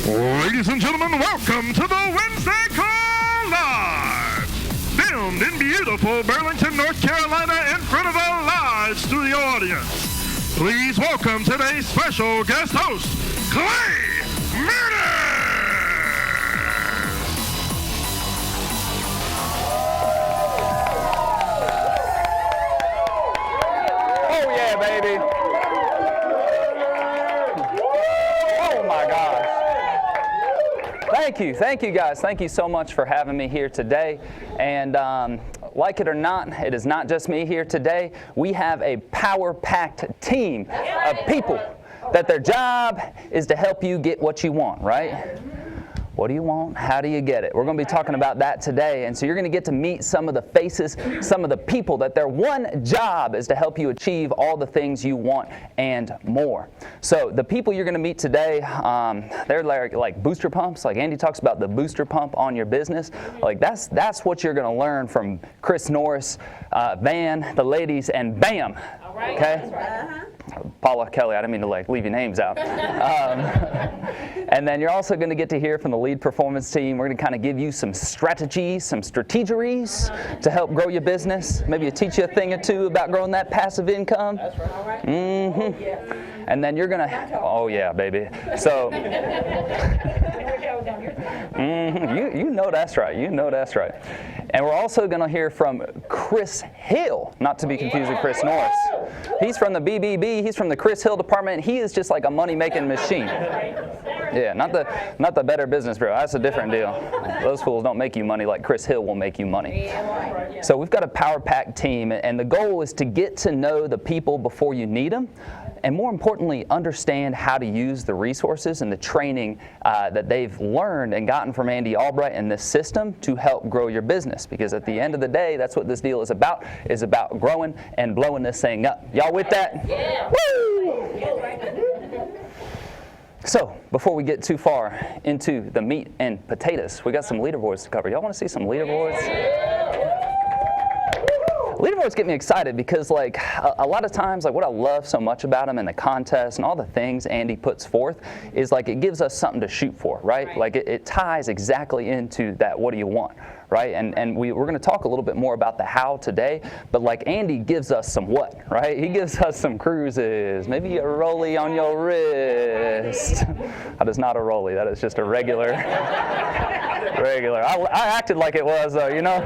Ladies and gentlemen, welcome to the Wednesday Call Live! Filmed in beautiful Burlington, North Carolina in front of a live studio audience. Please welcome today's special guest host, Clay Meredith! Oh yeah, baby! Oh my gosh! Thank you guys. Thank you so much for having me here today. And like it or not, it is not just me here today. We have a power-packed team of people that their job is to help you get what you want, right? What do you want? How do you get it? We're going to be talking about that today. And so you're going to get to meet some of the faces, some of the people that their one job is to help you achieve all the things you want and more. So the people you're going to meet today, they're like booster pumps. Like Andy talks about the booster pump on your business. Like that's what you're going to learn from Chris Norris, Van, the ladies, and Bam. Okay? Paula, Kelly, I didn't mean to leave your names out. And then you're also going to get to hear from the lead performance team. We're going to kind of give you some strategies, some strategeries to help grow your business. Maybe teach you a thing or two about growing that passive income. That's right. Mm-hmm. And then you're going to, oh yeah, baby. So, you know that's right. You know that's right. And we're also going to hear from Chris Hill, not to be confused with Chris Norris. He's from the BBB. He's from the Chris Hill department. He is just like a money-making machine. Yeah, not the Better Business Bureau. That's a different deal. Those fools don't make you money like Chris Hill will make you money. So we've got a power-packed team, and the goal is to get to know the people before you need them, and more importantly, understand how to use the resources and the training that they've learned and gotten from Andy Albright and this system to help grow your business. Because at the end of the day, that's what this deal is about growing and blowing this thing up. Y'all with that? Yeah. Woo! So, before we get too far into the meat and potatoes, we got some leaderboards to cover. Y'all want to see some leaderboards? Leaderboards get me excited because, like, a lot of times, like, what I love so much about them and the contest and all the things Andy puts forth is, like, it gives us something to shoot for, right? Like, it ties exactly into that what do you want, right? And we're going to talk a little bit more about the how today, but, like, Andy gives us some what, right? He gives us some cruises, maybe a rollie on your wrist. That is not a rollie. That is just a regular. I acted like it was, though, you know?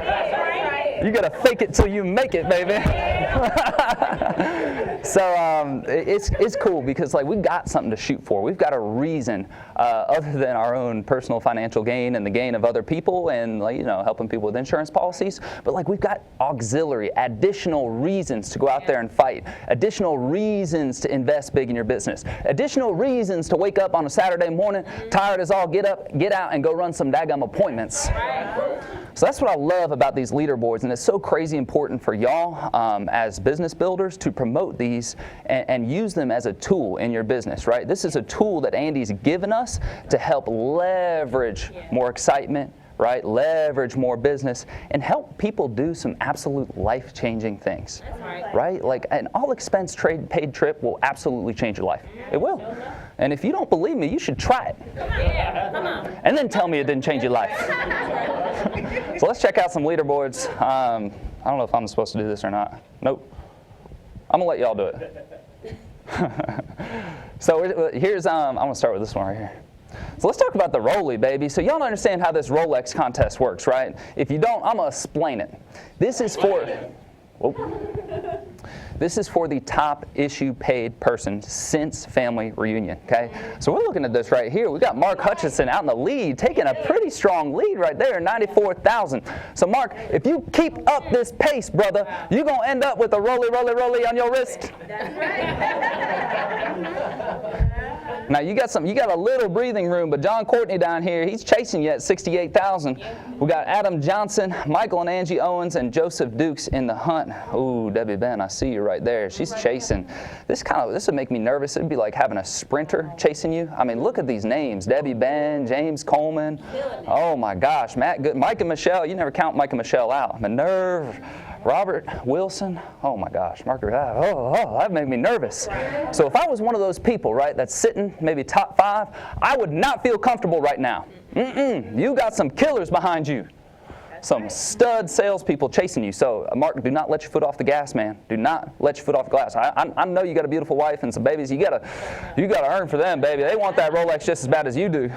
You gotta fake it till you make it, baby. So it's cool because, like, we've got something to shoot for. We've got a reason other than our own personal financial gain and the gain of other people and, like, you know, helping people with insurance policies. But, like, we've got auxiliary, additional reasons to go out there and fight, additional reasons to invest big in your business, additional reasons to wake up on a Saturday morning, tired as all get up, get out and go run some daggum appointments. So that's what I love about these leaderboards, and it's so crazy important for y'all as business builders to promote these and use them as a tool in your business, right? This is a tool that Andy's given us to help leverage more excitement, right? Leverage more business and help people do some absolute life-changing things, right? Like an all-expense paid trip will absolutely change your life. It will. And if you don't believe me, you should try it. And then tell me it didn't change your life. So let's check out some leaderboards. I don't know if I'm supposed to do this or not. Nope. I'm going to let y'all do it. So here's, I'm going to start with this one right here. So let's talk about the Rollie, baby. So y'all understand how this Rolex contest works, right? If you don't, I'm going to explain it. This is for... This is for the top issue paid person since family reunion, okay? So we're looking at this right here. We got Mark Hutchinson out in the lead, taking a pretty strong lead right there, 94,000. So Mark, if you keep up this pace, brother, you're going to end up with a rollie on your wrist. Now you got a little breathing room, but John Courtney down here, he's chasing you at 68,000. We got Adam Johnson, Michael and Angie Owens, and Joseph Dukes in the hunt. Ooh, Debbie Ben, I see you right there. She's chasing. This would make me nervous. It'd be like having a sprinter chasing you. I mean, look at these names: Debbie Ben, James Coleman. Oh my gosh, Matt Good, Mike and Michelle. You never count Mike and Michelle out. Minerve, Robert Wilson, oh my gosh, that made me nervous. So if I was one of those people, right, that's sitting maybe top 5, I would not feel comfortable right now. You got some killers behind you. Some stud salespeople chasing you. So, Mark, do not let your foot off the gas, man. Do not let your foot off the gas. I know you got a beautiful wife and some babies. You gotta earn for them, baby. They want that Rolex just as bad as you do.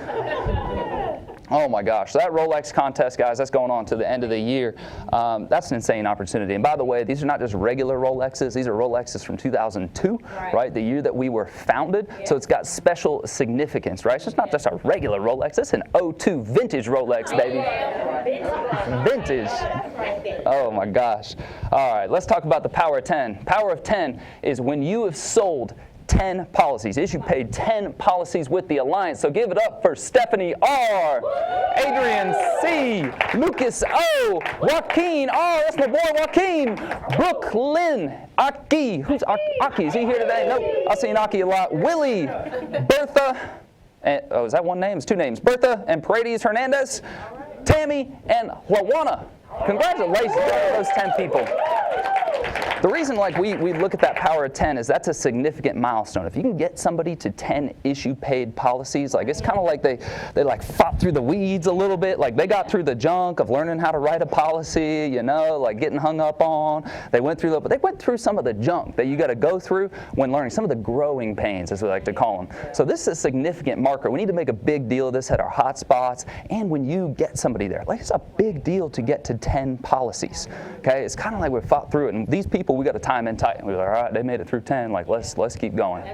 Oh my gosh, so that Rolex contest, guys, that's going on to the end of the year. That's an insane opportunity. And by the way, these are not just regular Rolexes. These are Rolexes from 2002, right? The year that we were founded. Yeah. So it's got special significance, right? So it's not just a regular Rolex. It's an 02 vintage Rolex, baby. Vintage. Oh my gosh. All right, let's talk about the power of 10. Power of 10 is when you have sold 10 policies. Issue paid 10 policies with the Alliance. So give it up for Stephanie R., Adrian C., Lucas O., Joaquin R., that's my boy Joaquin, Brooklyn, Aki. Who's Aki? Is he here today? Nope. I've seen Aki a lot. Willie, Bertha, and, is that one name? It's 2 names. Bertha and Paredes Hernandez, Tammy, and Lawana. Congratulations to those 10 people. The reason we look at that power of 10 is that's a significant milestone. If you can get somebody to 10 issue paid policies, it's kind of like they fought through the weeds a little bit. Like they got through the junk of learning how to write a policy, getting hung up on. They went through some of the junk that you got to go through when learning, some of the growing pains, as we like to call them. So this is a significant marker. We need to make a big deal of this at our hot spots, and when you get somebody there, it's a big deal to get to 10 policies. Okay, it's kind of like we fought through it, and these people, we got to time in tight. We're like, all right, they made it through 10. Let's keep going.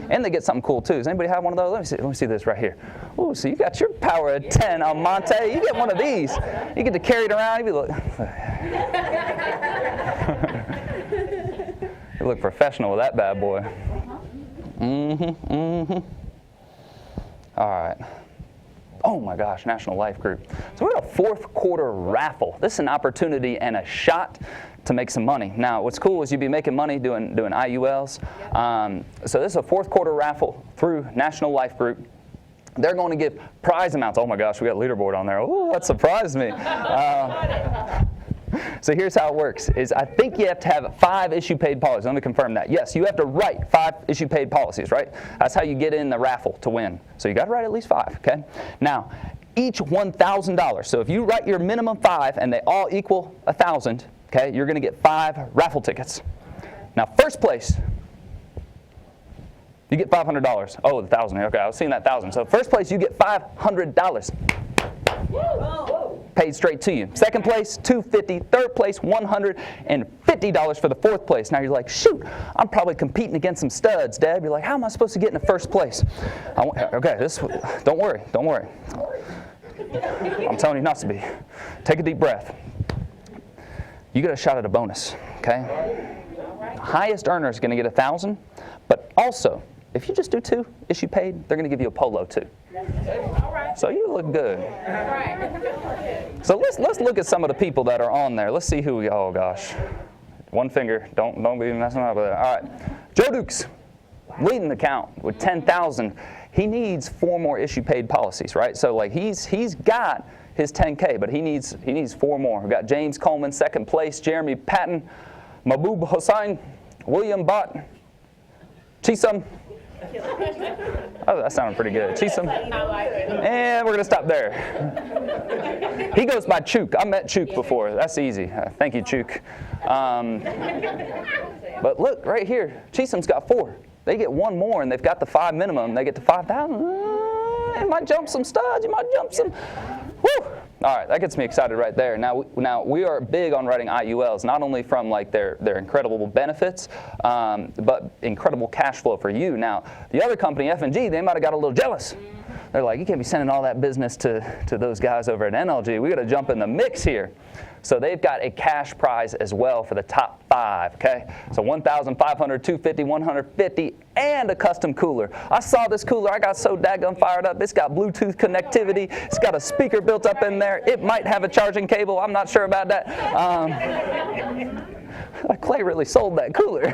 And they get something cool too. Does anybody have one of those? Let me see this right here. Ooh, so you got your power of 10 on Monte. You get one of these. You get to carry it around. You look professional with that bad boy. All right. Oh my gosh, National Life Group. So we got a 4th quarter raffle. This is an opportunity and a shot to make some money. Now, what's cool is you'd be making money doing IULs. So this is a 4th quarter raffle through National Life Group. They're going to give prize amounts. Oh my gosh, we got a leaderboard on there. Oh, that surprised me. So here's how it works, is I think you have to have 5 issue paid policies. Let me confirm that. Yes, you have to write 5 issue paid policies, right? That's how you get in the raffle to win. So you got to write at least 5, okay? Now, each $1,000. So if you write your minimum 5 and they all equal 1,000, okay, you're going to get 5 raffle tickets. Now, first place, you get $500. Oh, the 1,000. Okay, I was seeing that 1,000. So first place, you get $500. Paid straight to you. Second place, $250. Third place, $150 for the 4th place. Now you're like, shoot, I'm probably competing against some studs, Deb. You're like, how am I supposed to get in the first place? Okay, don't worry. I'm telling you not to be. Take a deep breath. You get a shot at a bonus, okay? The highest earner is going to get 1,000, but also, if you just do 2 issue paid, they're going to give you a polo too. So you look good. So let's look at some of the people that are on there. Let's see who we. Oh gosh, one finger. Don't be messing up with it. All right, Joe Dukes, leading the count with 10,000. He needs 4 more issue paid policies, right? So he's got his 10K, but he needs 4 more. We've got James Coleman, 2nd place. Jeremy Patton, Mahbub Hossain, William Bott, Chisum. Oh, that sounded pretty good. Chisum. And we're going to stop there. He goes by Chuk. I met Chuk before. That's easy. Thank you, Chuk. But look, right here, Chisum's got 4. They get 1 more, and they've got the 5 minimum. They get to 5,000. You might jump some studs. You might jump some. Woo! All right, that gets me excited right there. Now we are big on writing IULs, not only from their incredible benefits, but incredible cash flow for you. Now, the other company, F&G, they might have got a little jealous. They're like, you can't be sending all that business to those guys over at NLG. We got to jump in the mix here. So they've got a cash prize as well for the top 5, okay? So 1,500, 250, 150, and a custom cooler. I saw this cooler. I got so daggone fired up. It's got Bluetooth connectivity. It's got a speaker built up in there. It might have a charging cable. I'm not sure about that. Clay really sold that cooler.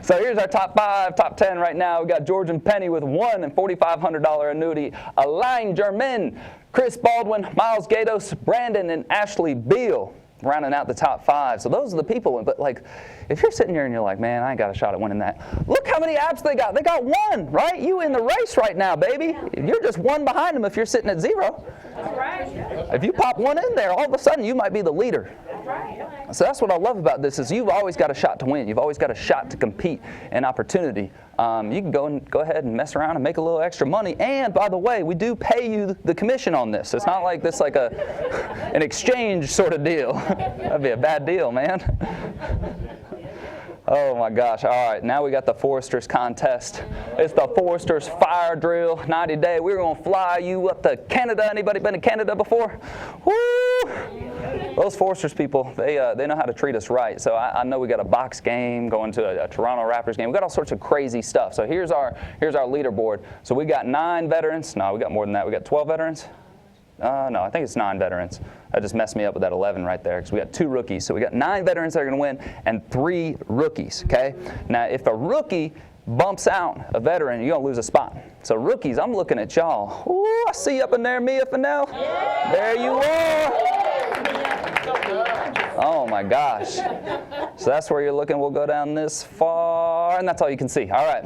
So here's our top 5, top 10 right now. We got George and Penny with $1,000 and $4,500 annuity. Alain Germain, Chris Baldwin, Miles Gatos, Brandon, and Ashley Beal. rounding out the top 5. So those are the people. But like, if you're sitting here and you're like, man, I ain't got a shot at winning that. Look how many apps they got. They got 1, right? You in the race right now, baby. You're just 1 behind them if you're sitting at 0. That's right. If you pop 1 in there, all of a sudden you might be the leader. That's right. So that's what I love about this is you've always got a shot to win. You've always got a shot to compete, an opportunity. You can go ahead and mess around and make a little extra money. And by the way, we do pay you the commission on this. It's not like this like an exchange sort of deal. That'd be a bad deal, man. Oh my gosh. All right, now we got the Foresters contest. It's the Foresters fire drill, 90-day. We're going to fly you up to Canada. Anybody been to Canada before? Woo! Those Foresters people, they know how to treat us right. So I know we got a box game, going to a Toronto Raptors game. We got all sorts of crazy stuff. So here's our leaderboard. So we got 9 veterans. No, we got more than that. We got 12 veterans. No, I think it's 9 veterans. That just messed me up with that 11 right there because we got 2 rookies. So we got 9 veterans that are going to win and 3 rookies, okay? Now, if a rookie bumps out a veteran, you're going to lose a spot. So rookies, I'm looking at y'all. Ooh, I see you up in there, Mia Fennell. Yeah. There you are. Oh my gosh. So that's where you're looking. We'll go down this far, and that's all you can see. All right.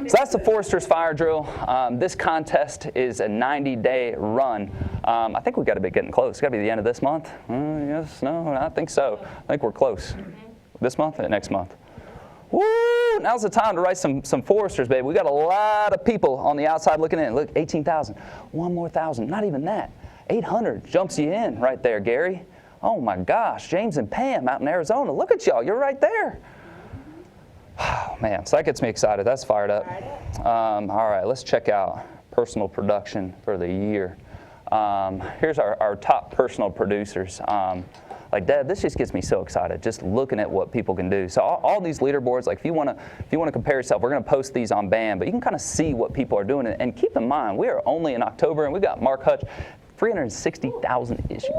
So that's the Foresters fire drill. This contest is a 90-day run. I think we've got to be getting close. It's got to be the end of this month. Yes, no, I think so. I think we're close. This month and next month. Woo! Now's the time to write some Foresters, baby. We got a lot of people on the outside looking in. Look, 18,000. 1 more thousand. Not even that. 800 jumps you in right there, Gary. Oh my gosh, James and Pam out in Arizona. Look at y'all, you're right there. Oh man, so that gets me excited. That's fired up. All right, let's check out personal production for the year. Here's our top personal producers. Like, Dad, this just gets me so excited just looking at what people can do. So all these leaderboards, like if you want to compare yourself, we're going to post these on BAM, but you can kind of see what people are doing. And keep in mind, we are only in October, and we got Mark Hutch, 360,000 issues.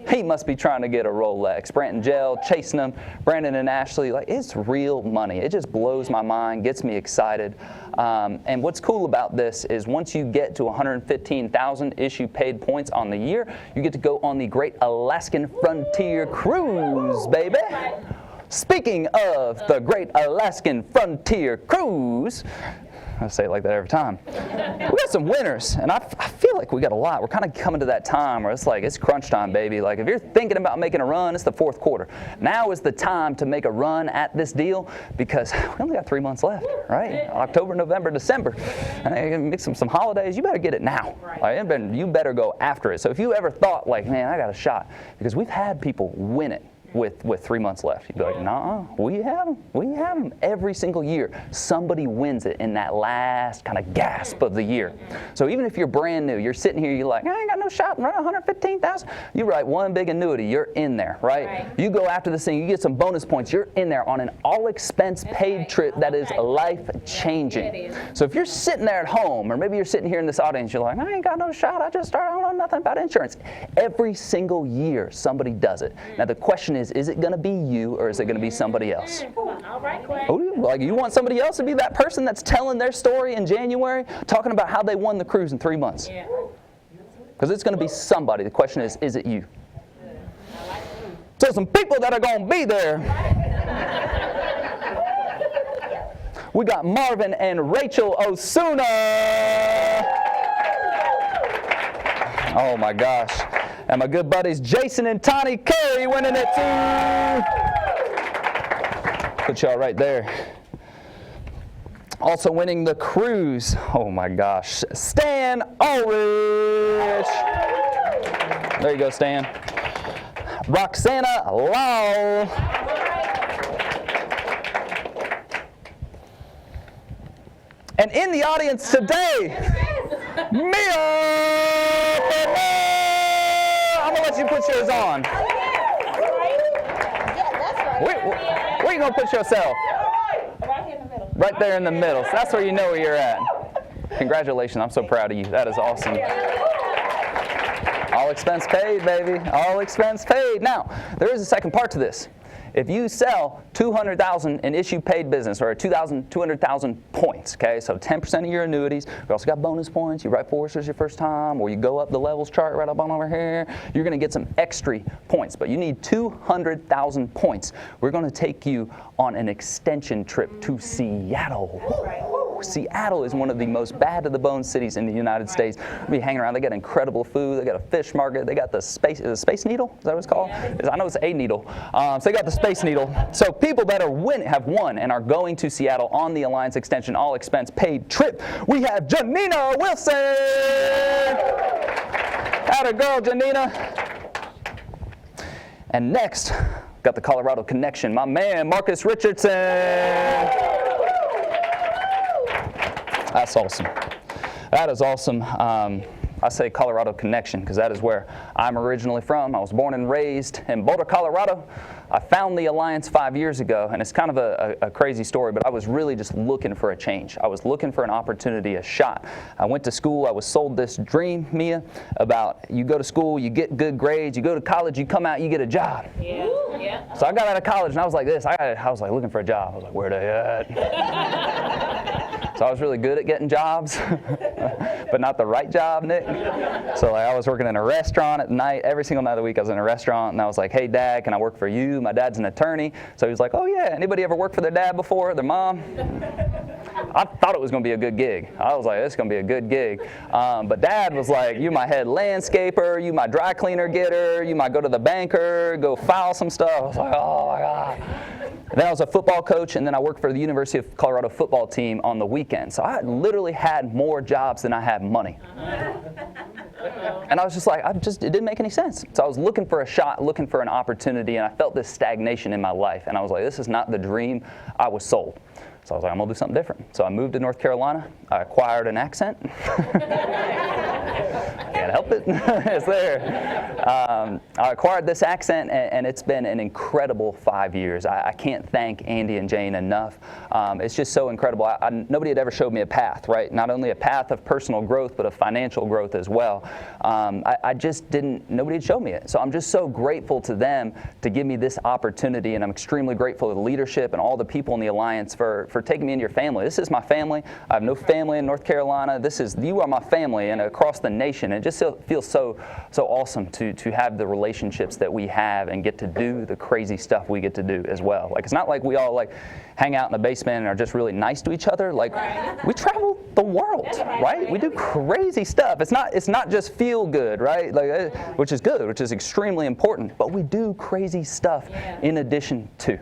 He must be trying to get a Rolex. Brandon Gell chasing them. Brandon and Ashley, like, it's real money. It just blows my mind, gets me excited. And what's cool about this is once you get to 115,000 issue paid points on the year, you get to go on the Great Alaskan Frontier Cruise, baby. Speaking of the Great Alaskan Frontier Cruise, I say it like that every time. We got some winners, and I feel like we got a lot. We're kind of coming to that time where it's like, it's crunch time, baby. Like, if you're thinking about making a run, it's the 4th quarter. Now is the time to make a run at this deal because we only got 3 months left, right? October, November, December. And you can mix some holidays. You better get it now. Like, you better go after it. So if you ever thought, like, man, I got a shot, because we've had people win it with 3 months left. You'd be like, nah, we have them. We have them. Every single year, somebody wins it in that last kind of gasp of the year. So even if you're brand new, you're sitting here, you're like, I ain't got no shot, right? 115,000. You write one big annuity, you're in there, right? You go after this thing, you get some bonus points, you're in there on an all-expense paid trip that is life-changing. So if you're sitting there at home, or maybe you're sitting here in this audience, you're like, I ain't got no shot, I don't know nothing about insurance. Every single year, somebody does it. Now the question is it going to be you or is it going to be somebody else? Oh, like you want somebody else to be that person that's telling their story in January, talking about how they won the cruise in 3 months? Because it's going to be somebody. The question is it you? So some people that are going to be there. We got Marvin and Rachel Osuna. Oh my gosh. And my good buddies Jason and Tani Carey winning it too. Put y'all right there. Also winning the cruise, oh my gosh, Stan Ulrich. There you go, Stan. Roxana Lau. And in the audience today, Mia. I'm gonna let you put yours on. Where are you gonna put yourself? Right there in the middle. So that's where you know where you're at. Congratulations, I'm so proud of you. That is awesome. All expense paid, baby. All expense paid. Now, there is a second part to this. if you sell 200,000 in issue paid business, or 200,000 points, okay, so 10% of your annuities, we also got bonus points, you write Foresters your first time, or you go up the levels chart right up on over here, you're going to get some extra points, but you need 200,000 points. We're going to take you on an extension trip to Seattle. Seattle is one of the most bad to the bone cities in the United States. We'll be hanging around. They got incredible food. They got a fish market. They got the Space Needle. Is that what it's called? I know it's a needle. So they got the Space Needle. So people that have won and are going to Seattle on the Alliance Extension all expense paid trip. We have Janina Wilson. Atta girl, Janina. And next, got the Colorado connection. My man, Marcus Richardson. That's awesome. That is awesome. I say Colorado connection because that is where I'm originally from. I was born and raised in Boulder, Colorado. I found the Alliance 5 years ago, and it's kind of a crazy story, but I was really just looking for a change. I was looking for an opportunity, a shot. I went to school. I was sold this dream, Mia, about you go to school, you get good grades, you go to college, you come out, you get a job. Yeah. Yeah. So I got out of college, and I was like this. I was like looking for a job. I was like, where they at? So I was really good at getting jobs, but not the right job, Nick. So like, I was working in a restaurant at night. Every single night of the week I was in a restaurant, and I was like, hey, Dad, can I work for you? My dad's an attorney. So he was like, oh, yeah. Anybody ever worked for their dad before, their mom? I thought it was going to be a good gig. I was like, it's going to be a good gig. But Dad was like, you my head landscaper, you my dry cleaner getter, you might go to the banker, go file some stuff. I was like, oh, my God. And then I was a football coach, and then I worked for the University of Colorado football team on the weekend. So I literally had more jobs than I had money. And I was just like, it didn't make any sense. So I was looking for a shot, looking for an opportunity, and I felt this stagnation in my life. And I was like, this is not the dream I was sold. So I was like, I'm going to do something different. So I moved to North Carolina. I acquired an accent. Can't help it. It's there. I acquired this accent, and it's been an incredible 5 years. I can't thank Andy and Jane enough. It's just so incredible. Nobody had ever showed me a path, right? Not only a path of personal growth, but of financial growth as well. Nobody had showed me it. So I'm just so grateful to them to give me this opportunity, and I'm extremely grateful to the leadership and all the people in the Alliance for taking me into your family. This is my family. I have no family in North Carolina. You are my family, and across the nation. It just feels so awesome to have the relationships that we have and get to do the crazy stuff we get to do as well. Like, it's not like we all like hang out in the basement and are just really nice to each other. Like, we travel the world, right? We do crazy stuff. It's not just feel good, right? Like, which is good, which is extremely important. But we do crazy stuff in addition to.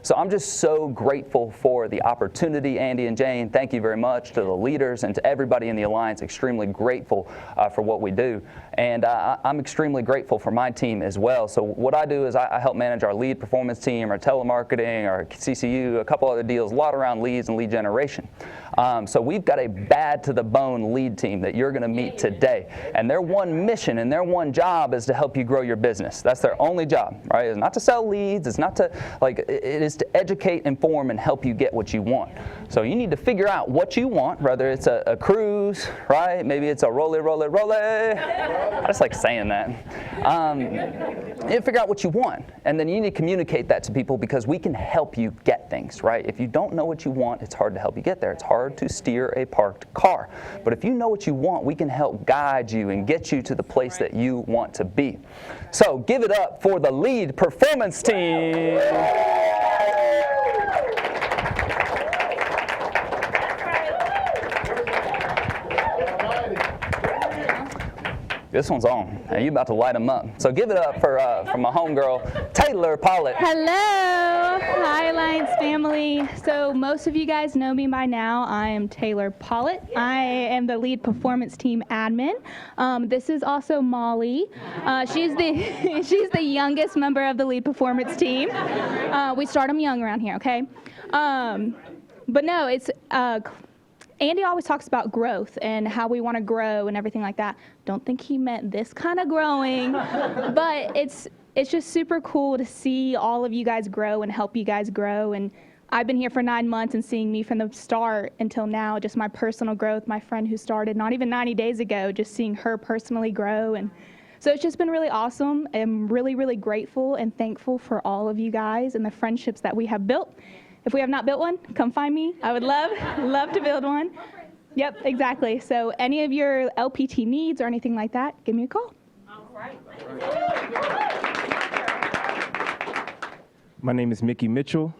So I'm just so grateful for the opportunity, Andy and Jane. Thank you very much to the leaders and to everybody in the Alliance. Extremely grateful for what we do. And I'm extremely grateful for my team as well. So what I do is I help manage our lead performance team, our telemarketing, our CCU, a couple other deals, a lot around leads and lead generation. So we've got a bad to the bone lead team that you're going to meet today. And their one mission and their one job is to help you grow your business. That's their only job, right? It's not to sell leads. It's not to, it is to educate, inform, and help you get what you want. So you need to figure out what you want, whether it's a cruise, right? Maybe it's a rolle. I just like saying that. You need to figure out what you want. And then you need to communicate that to people because we can help you get things, right? If you don't know what you want, it's hard to help you get there. It's hard to steer a parked car. But if you know what you want, we can help guide you and get you to the place that you want to be. So give it up for the lead performance team. This one's on, and you're about to light them up. So give it up for my homegirl, Taylor Pollitt. Hello. Hi, Alliance family. So most of you guys know me by now. I am Taylor Pollitt. I am the lead performance team admin. This is also Molly. She's the youngest member of the lead performance team. We start them young around here, okay? But no, it's... Andy always talks about growth and how we want to grow and everything like that. Don't think he meant this kind of growing, but it's just super cool to see all of you guys grow and help you guys grow. And I've been here for 9 months and seeing me from the start until now, just my personal growth, my friend who started not even 90 days ago, just seeing her personally grow. And So it's just been really awesome. I'm really, really grateful and thankful for all of you guys and the friendships that we have built. If we have not built one, come find me. I would love to build one. Yep, exactly. So any of your LPT needs or anything like that, give me a call. All right. My name is Mickey Mitchell,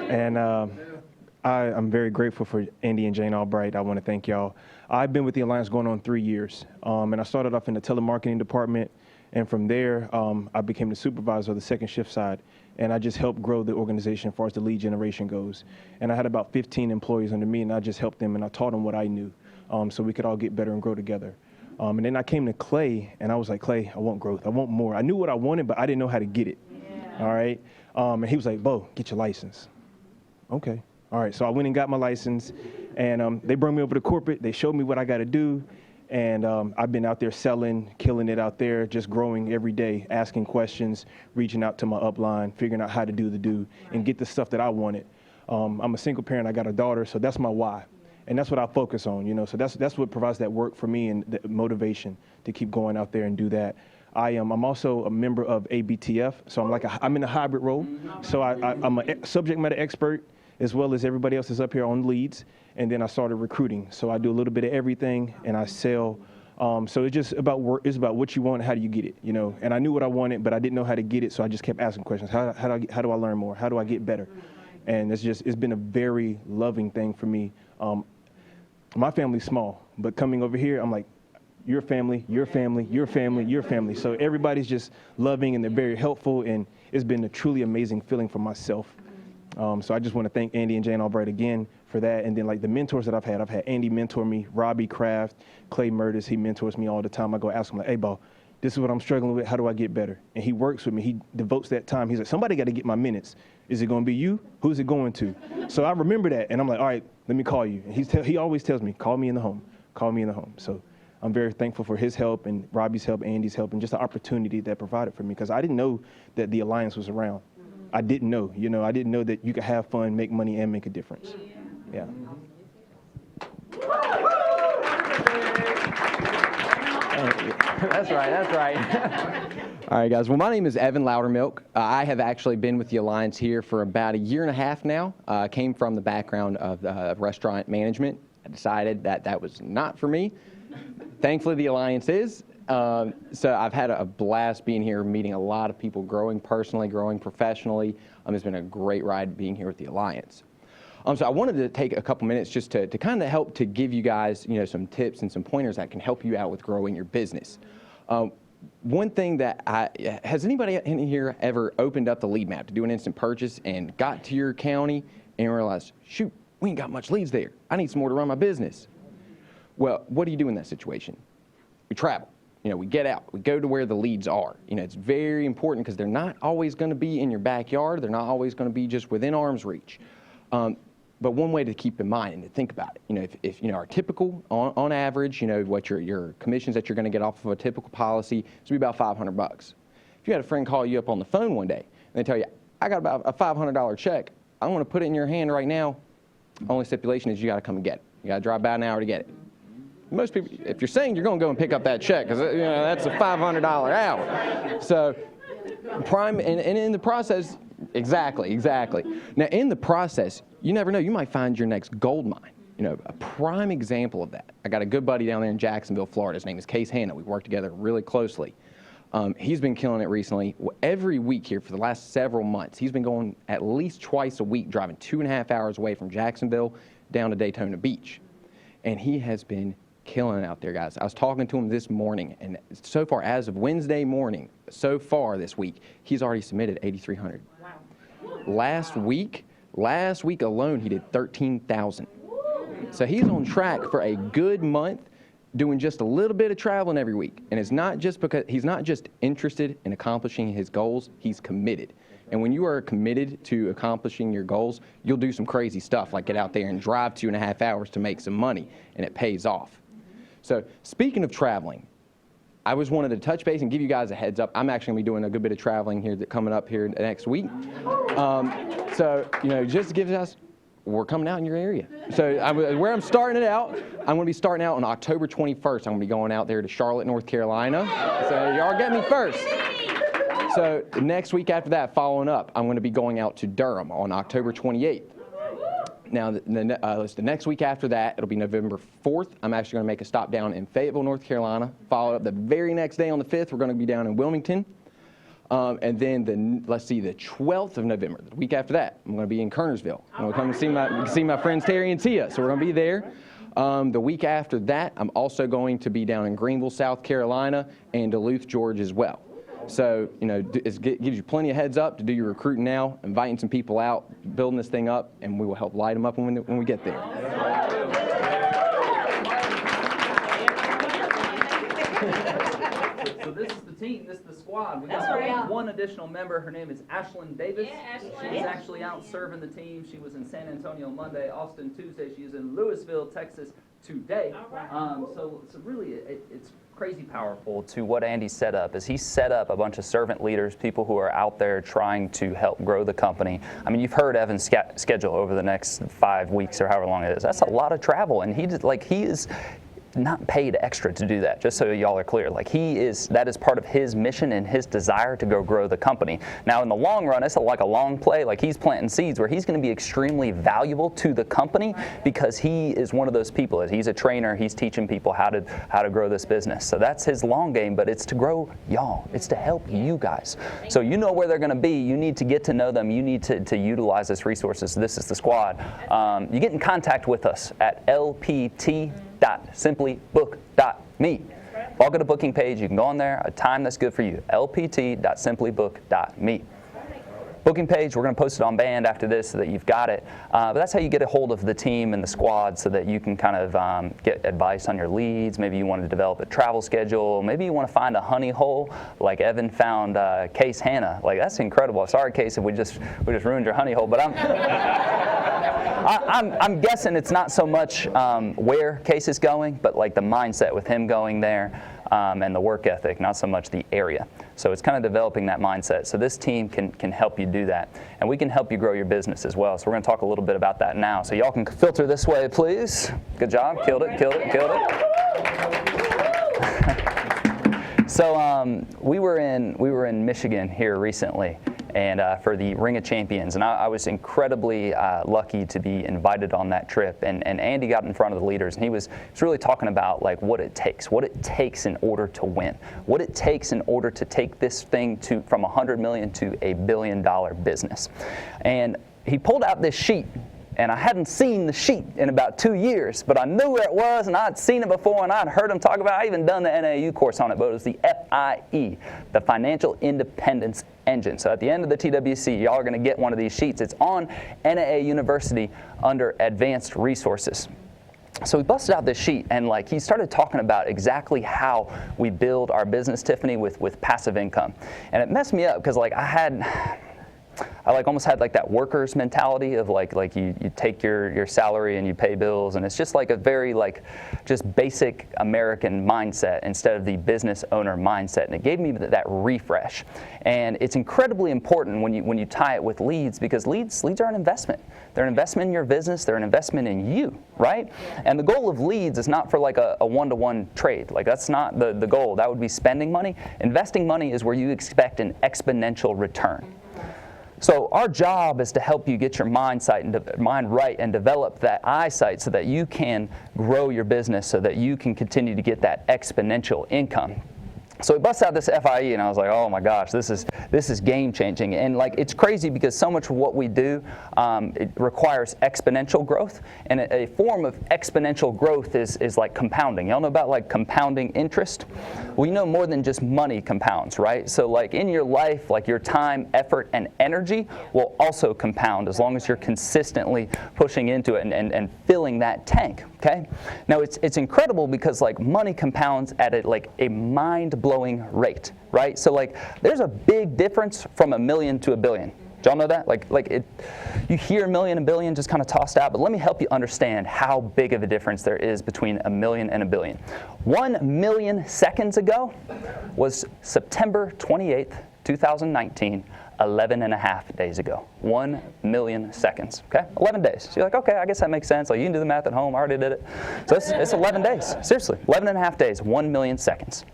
and I'm very grateful for Andy and Jane Albright. I want to thank y'all. I've been with the Alliance going on 3 years, and I started off in the telemarketing department, and from there, I became the supervisor of the second shift side, and I just helped grow the organization as far as the lead generation goes. And I had about 15 employees under me, and I just helped them, and I taught them what I knew, so we could all get better and grow together. And then I came to Clay, and I was like, Clay, I want growth. I want more. I knew what I wanted, but I didn't know how to get it. All right. And he was like, Bo, get your license. Okay. All right. So I went and got my license, and they brought me over to corporate. They showed me what I got to do. And I've been out there selling, killing it out there, just growing every day, asking questions, reaching out to my upline, figuring out how to do the do and get the stuff that I wanted. I'm a single parent. I got a daughter. So that's my why. And that's what I focus on, you know. So that's what provides that work for me and the motivation to keep going out there and do that. I'm also a member of ABTF, so I'm in a hybrid role. So I'm a subject matter expert as well as everybody else is up here on leads. And then I started recruiting. So I do a little bit of everything, and I sell. So it's just about work. It's about what you want, how do you get it, you know. And I knew what I wanted, but I didn't know how to get it, so I just kept asking questions. How do I learn more? How do I get better? And it's been a very loving thing for me. My family's small, but coming over here, I'm like, your family, your family, your family, your family. So everybody's just loving, and they're very helpful, and it's been a truly amazing feeling for myself. So I just want to thank Andy and Jane Albright again for that. And then like the mentors that I've had Andy mentor me, Robbie Kraft, Clay Murders, he mentors me all the time. I go ask him like, hey, Bo, this is what I'm struggling with. How do I get better? And he works with me. He devotes that time. He's like, somebody got to get my minutes. Is it going to be you? Who's it going to? So I remember that, and I'm like, all right, let me call you. And he always tells me, call me in the home. Call me in the home. So I'm very thankful for his help and Robbie's help, Andy's help, and just the opportunity that provided for me, because I didn't know that the Alliance was around. I didn't know, I didn't know that you could have fun, make money, and make a difference. Yeah. That's right. All right, guys. Well, my name is Evan Loudermilk. I have actually been with the Alliance here for about 1.5 years now. I came from the background of restaurant management. I decided that was not for me. Thankfully, the Alliance is. So I've had a blast being here, meeting a lot of people, growing personally, growing professionally. It's been a great ride being here with the Alliance. So I wanted to take a couple minutes just to kind of help to give you guys, some tips and some pointers that can help you out with growing your business. One thing has anybody in here ever opened up the lead map to do an instant purchase and got to your county and realized, shoot, we ain't got much leads there. I need some more to run my business. Well, what do you do in that situation? We travel. We get out. We go to where the leads are. It's very important because they're not always going to be in your backyard. They're not always going to be just within arm's reach. But one way to keep in mind and to think about it, if our typical, on average, what your commissions that you're going to get off of a typical policy is be about $500. If you had a friend call you up on the phone one day and they tell you, I got about a $500 check, I want to put it in your hand right now. Only stipulation is you got to come and get it. You got to drive about an hour to get it. Most people, if you're saying you're going to go and pick up that check, because that's a $500 hour. So, and in the process, exactly. Now, in the process, you never know. You might find your next gold mine. A prime example of that. I got a good buddy down there in Jacksonville, Florida. His name is Case Hanna. We've worked together really closely. He's been killing it recently. Every week here for the last several months, he's been going at least twice a week, driving 2.5 hours away from Jacksonville down to Daytona Beach. And he has been killing it out there, guys. I was talking to him this morning, and so far, as of Wednesday morning, so far this week, he's already submitted 8,300. Wow. Last week alone, he did 13,000. So he's on track for a good month, doing just a little bit of traveling every week. And it's not just because he's not just interested in accomplishing his goals, he's committed. And when you are committed to accomplishing your goals, you'll do some crazy stuff like get out there and drive 2.5 hours to make some money, and it pays off. So speaking of traveling, I was wanted to touch base and give you guys a heads up. I'm actually going to be doing a good bit of traveling here coming up here next week. So, just to give us we're coming out in your area. So where I'm starting it out, I'm going to be starting out on October 21st. I'm going to be going out there to Charlotte, North Carolina. So y'all get me first. So next week after that, following up, I'm going to be going out to Durham on October 28th. Now, the next week after that, it'll be November 4th. I'm actually going to make a stop down in Fayetteville, North Carolina. Followed up the very next day on the 5th, we're going to be down in Wilmington. And then the 12th of November, the week after that, I'm going to be in Kernersville. I'm going to come and see my friends Terry and Tia. So we're going to be there. The week after that, I'm also going to be down in Greenville, South Carolina, and Duluth, Georgia as well. So, it gives you plenty of heads up to do your recruiting now, inviting some people out, building this thing up, and we will help light them up when we get there. So this is the team, this is the squad. We got one additional member. Her name is Ashlyn Davis. She's actually out serving the team. She was in San Antonio Monday, Austin Tuesday. She's in Louisville, Texas today. So really, it's crazy powerful to what Andy set up. Is he set up a bunch of servant leaders, people who are out there trying to help grow the company. I mean, you've heard Evan's schedule over the next 5 weeks or however long it is. That's a lot of travel, and he is not paid extra to do that, just so y'all are clear. That is part of his mission and his desire to go grow the company. Now, in the long run, it's like a long play. Like, he's planting seeds where he's going to be extremely valuable to the company because he is one of those people. He's a trainer. He's teaching people how to grow this business. So that's his long game, but it's to grow y'all. It's to help you guys. So you know where they're going to be. You need to get to know them. You need to utilize this resources. This is the squad. You get in contact with us at lpt.simplybook.me. Log to the booking page. You can go on there, a time that's good for you, lpt.simplybook.me. Booking page, we're going to post it on Band after this so that you've got it. But that's how you get a hold of the team and the squad so that you can kind of get advice on your leads. Maybe you want to develop a travel schedule. Maybe you want to find a honey hole like Evan found Case Hannah. Like, that's incredible. Sorry, Case, if we just ruined your honey hole. But I'm guessing it's not so much where Case is going, but like the mindset with him going there. And the work ethic, not so much the area. So it's kind of developing that mindset. So this team can help you do that. And we can help you grow your business as well. So we're going to talk a little bit about that now. So y'all can filter this way, please. Good job. Killed it. So we were in Michigan here recently, and for the Ring of Champions, and I was incredibly lucky to be invited on that trip. And Andy got in front of the leaders, and he was really talking about like what it takes in order to win, what it takes in order to take this thing from $100 million to $1 billion business. And he pulled out this sheet. And I hadn't seen the sheet in about 2 years, but I knew where it was, and I'd seen it before, and I'd heard him talk about it. I even done the NAU course on it, but it was the FIE, the Financial Independence Engine. So at the end of the TWC, y'all are going to get one of these sheets. It's on NAA University under Advanced Resources. So we busted out this sheet, and like he started talking about exactly how we build our business, Tiffany, with passive income. And it messed me up because like I almost had like that workers mentality of like you take your salary and you pay bills, and it's just like a very like just basic American mindset instead of the business owner mindset. And it gave me that refresh. And it's incredibly important when you tie it with leads, because leads are an investment. They're an investment in your business. They're an investment in you, right? And the goal of leads is not for like a one-to-one trade. Like that's not the goal. That would be spending money. Investing money is where you expect an exponential return. So our job is to help you get your mind right and develop that eyesight so that you can grow your business, so that you can continue to get that exponential income. So we busted out this FIE, and I was like, oh my gosh, this is game changing. And like it's crazy because so much of what we do it requires exponential growth, and a form of exponential growth is like compounding. Y'all know about like compounding interest? Well, you know more than just money compounds, right? So like in your life, like your time, effort, and energy will also compound as long as you're consistently pushing into it and filling that tank. Okay? Now it's incredible because like money compounds at a mind-blowing rate, right? So like there's a big difference from $1 million to $1 billion. Do y'all know that? You hear $1 million and $1 billion just kind of tossed out, but let me help you understand how big of a difference there is between $1 million and $1 billion. 1 million seconds ago was September 28th, 2019. 11 and a half days ago. 1 million seconds, okay? 11 days. So you're like, okay, I guess that makes sense. Like, you can do the math at home. I already did it. So it's 11 days. Seriously, 11 and a half days, 1 million seconds.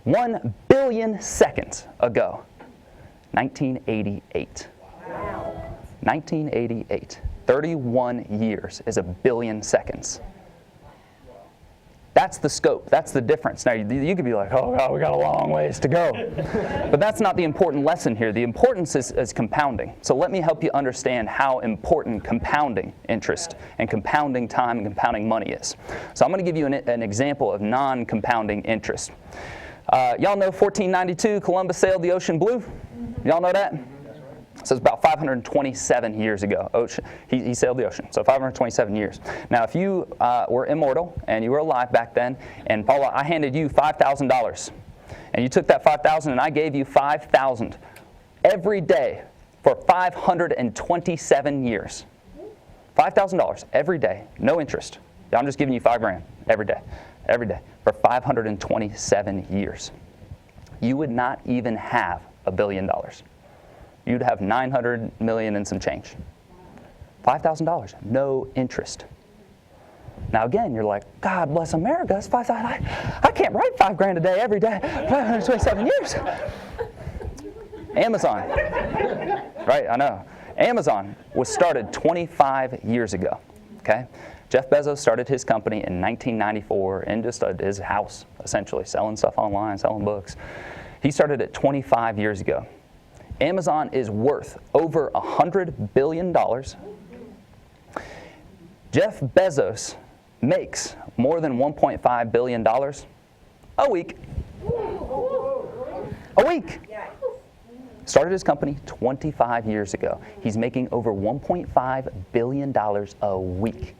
1 billion seconds ago, 1988. Wow. 1988. 31 years is 1 billion seconds. That's the scope. That's the difference. Now, you could be like, oh, God, we got a long ways to go. But that's not the important lesson here. The importance is compounding. So let me help you understand how important compounding interest and compounding time and compounding money is. So I'm going to give you an example of non-compounding interest. Y'all know 1492, Columbus sailed the ocean blue? Y'all know that? So it's about 527 years ago. He sailed the ocean, so 527 years. Now, if you were immortal and you were alive back then, and Paula, I handed you $5,000, and you took that $5,000 and I gave you $5,000 every day for 527 years. $5,000 every day, no interest. I'm just giving you $5,000 every day for 527 years. You would not even have $1 billion. You'd have 900 million and some change. $5,000, no interest. Now again, you're like, God bless America, that's $5,000. I can't write $5,000 a day every day, 527 years. Amazon, right, I know. Amazon was started 25 years ago, okay? Jeff Bezos started his company in 1994 in just his house, essentially, selling stuff online, selling books. He started it 25 years ago. Amazon is worth over $100 billion. Jeff Bezos makes more than $1.5 billion a week. A week. Started his company 25 years ago. He's making over $1.5 billion a week.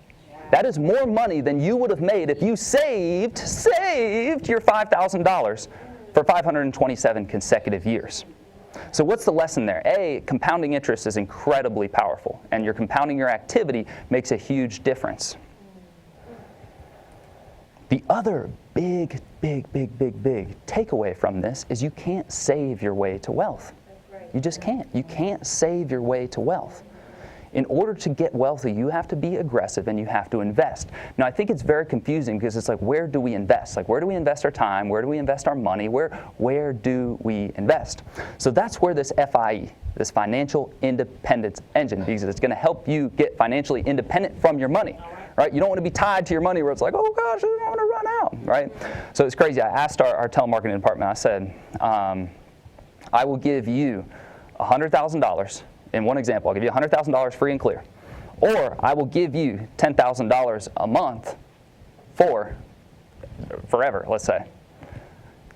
That is more money than you would have made if you saved your $5,000 for 527 consecutive years. So what's the lesson there? A, compounding interest is incredibly powerful, and you're compounding your activity makes a huge difference. The other big takeaway from this is you can't save your way to wealth. You just can't. You can't save your way to wealth. In order to get wealthy, you have to be aggressive and you have to invest. Now, I think it's very confusing because it's like, where do we invest? Like, where do we invest our time? Where do we invest our money? Where do we invest? So that's where this FIE, this financial independence engine, because it's going to help you get financially independent from your money, right? You don't want to be tied to your money where it's like, oh gosh, I don't want to run out, right? So it's crazy. I asked our telemarketing department, I said, I will give you $100,000. In one example, I'll give you $100,000 free and clear. Or I will give you $10,000 a month for forever, let's say.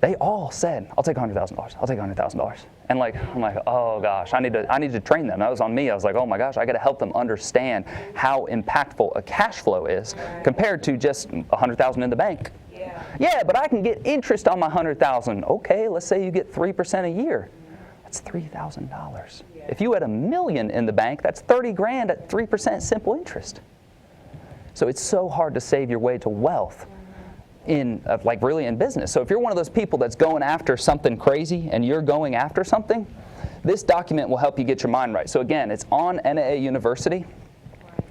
They all said, I'll take $100,000. I'll take $100,000. And I'm like, oh gosh, I need to train them. That was on me. I was like, oh my gosh, I got to help them understand how impactful a cash flow is compared to just $100,000 in the bank. Yeah, but I can get interest on my $100,000. Okay, let's say you get 3% a year. That's $3,000. If you had $1 million in the bank, that's $30,000 at 3% simple interest. So it's so hard to save your way to wealth really in business. So if you're one of those people that's going after something crazy and you're going after something, this document will help you get your mind right. So again, it's on NAA University.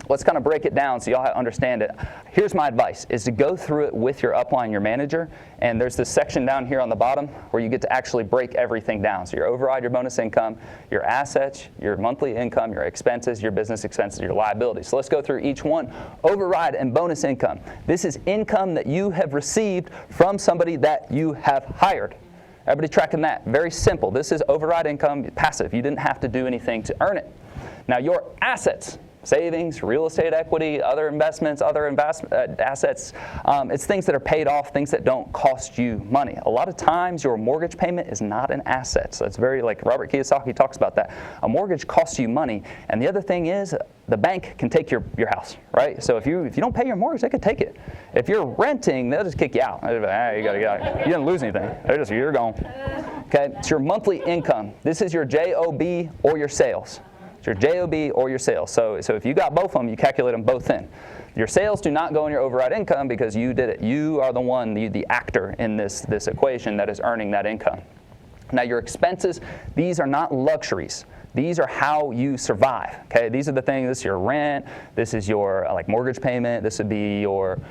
Let's kind of break it down so y'all understand it. Here's my advice, is to go through it with your upline, your manager, and there's this section down here on the bottom where you get to actually break everything down. So your override, your bonus income, your assets, your monthly income, your expenses, your business expenses, your liabilities. So let's go through each one. Override and bonus income. This is income that you have received from somebody that you have hired. Everybody tracking that? Very simple. This is override income, passive. You didn't have to do anything to earn it. Now your assets, savings, real estate equity, other investments, assets. It's things that are paid off, things that don't cost you money. A lot of times your mortgage payment is not an asset. So it's very, like Robert Kiyosaki talks about that. A mortgage costs you money. And the other thing is the bank can take your house, right? So if you don't pay your mortgage, they could take it. If you're renting, they'll just kick you out. You gotta get out. You didn't lose anything. You're gone. Okay, it's your monthly income. This is your JOB or your sales. It's your JOB or your sales. So if you got both of them, you calculate them both in. Your sales do not go in your override income because you did it. You are the one, the actor in this equation that is earning that income. Now your expenses, these are not luxuries. These are how you survive, okay? These are the things, this is your rent, this is your like mortgage payment, this would be your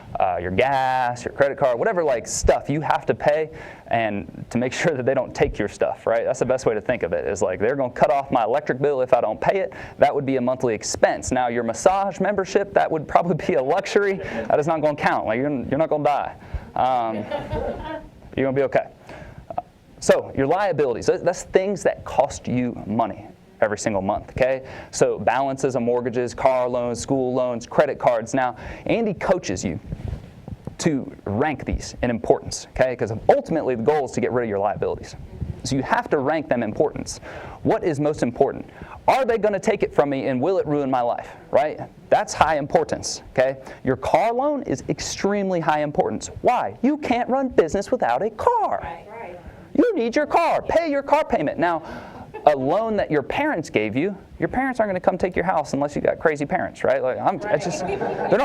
gas, your credit card, whatever like stuff you have to pay, and to make sure that they don't take your stuff, right? That's the best way to think of it, is like they're gonna cut off my electric bill if I don't pay it. That would be a monthly expense. Now your massage membership, that would probably be a luxury. That is not gonna count, like you're not gonna die. You're gonna be okay. So your liabilities, that's things that cost you money every single month, okay? So balances of mortgages, car loans, school loans, credit cards. Now, Andy coaches you to rank these in importance, okay? Because ultimately the goal is to get rid of your liabilities. So you have to rank them importance. What is most important? Are they going to take it from me and will it ruin my life, right? That's high importance, okay? Your car loan is extremely high importance. Why? You can't run business without a car. Right. You need your car. Pay your car payment. Now, a loan that your parents gave you, your parents aren't going to come take your house unless you got crazy parents, right? Like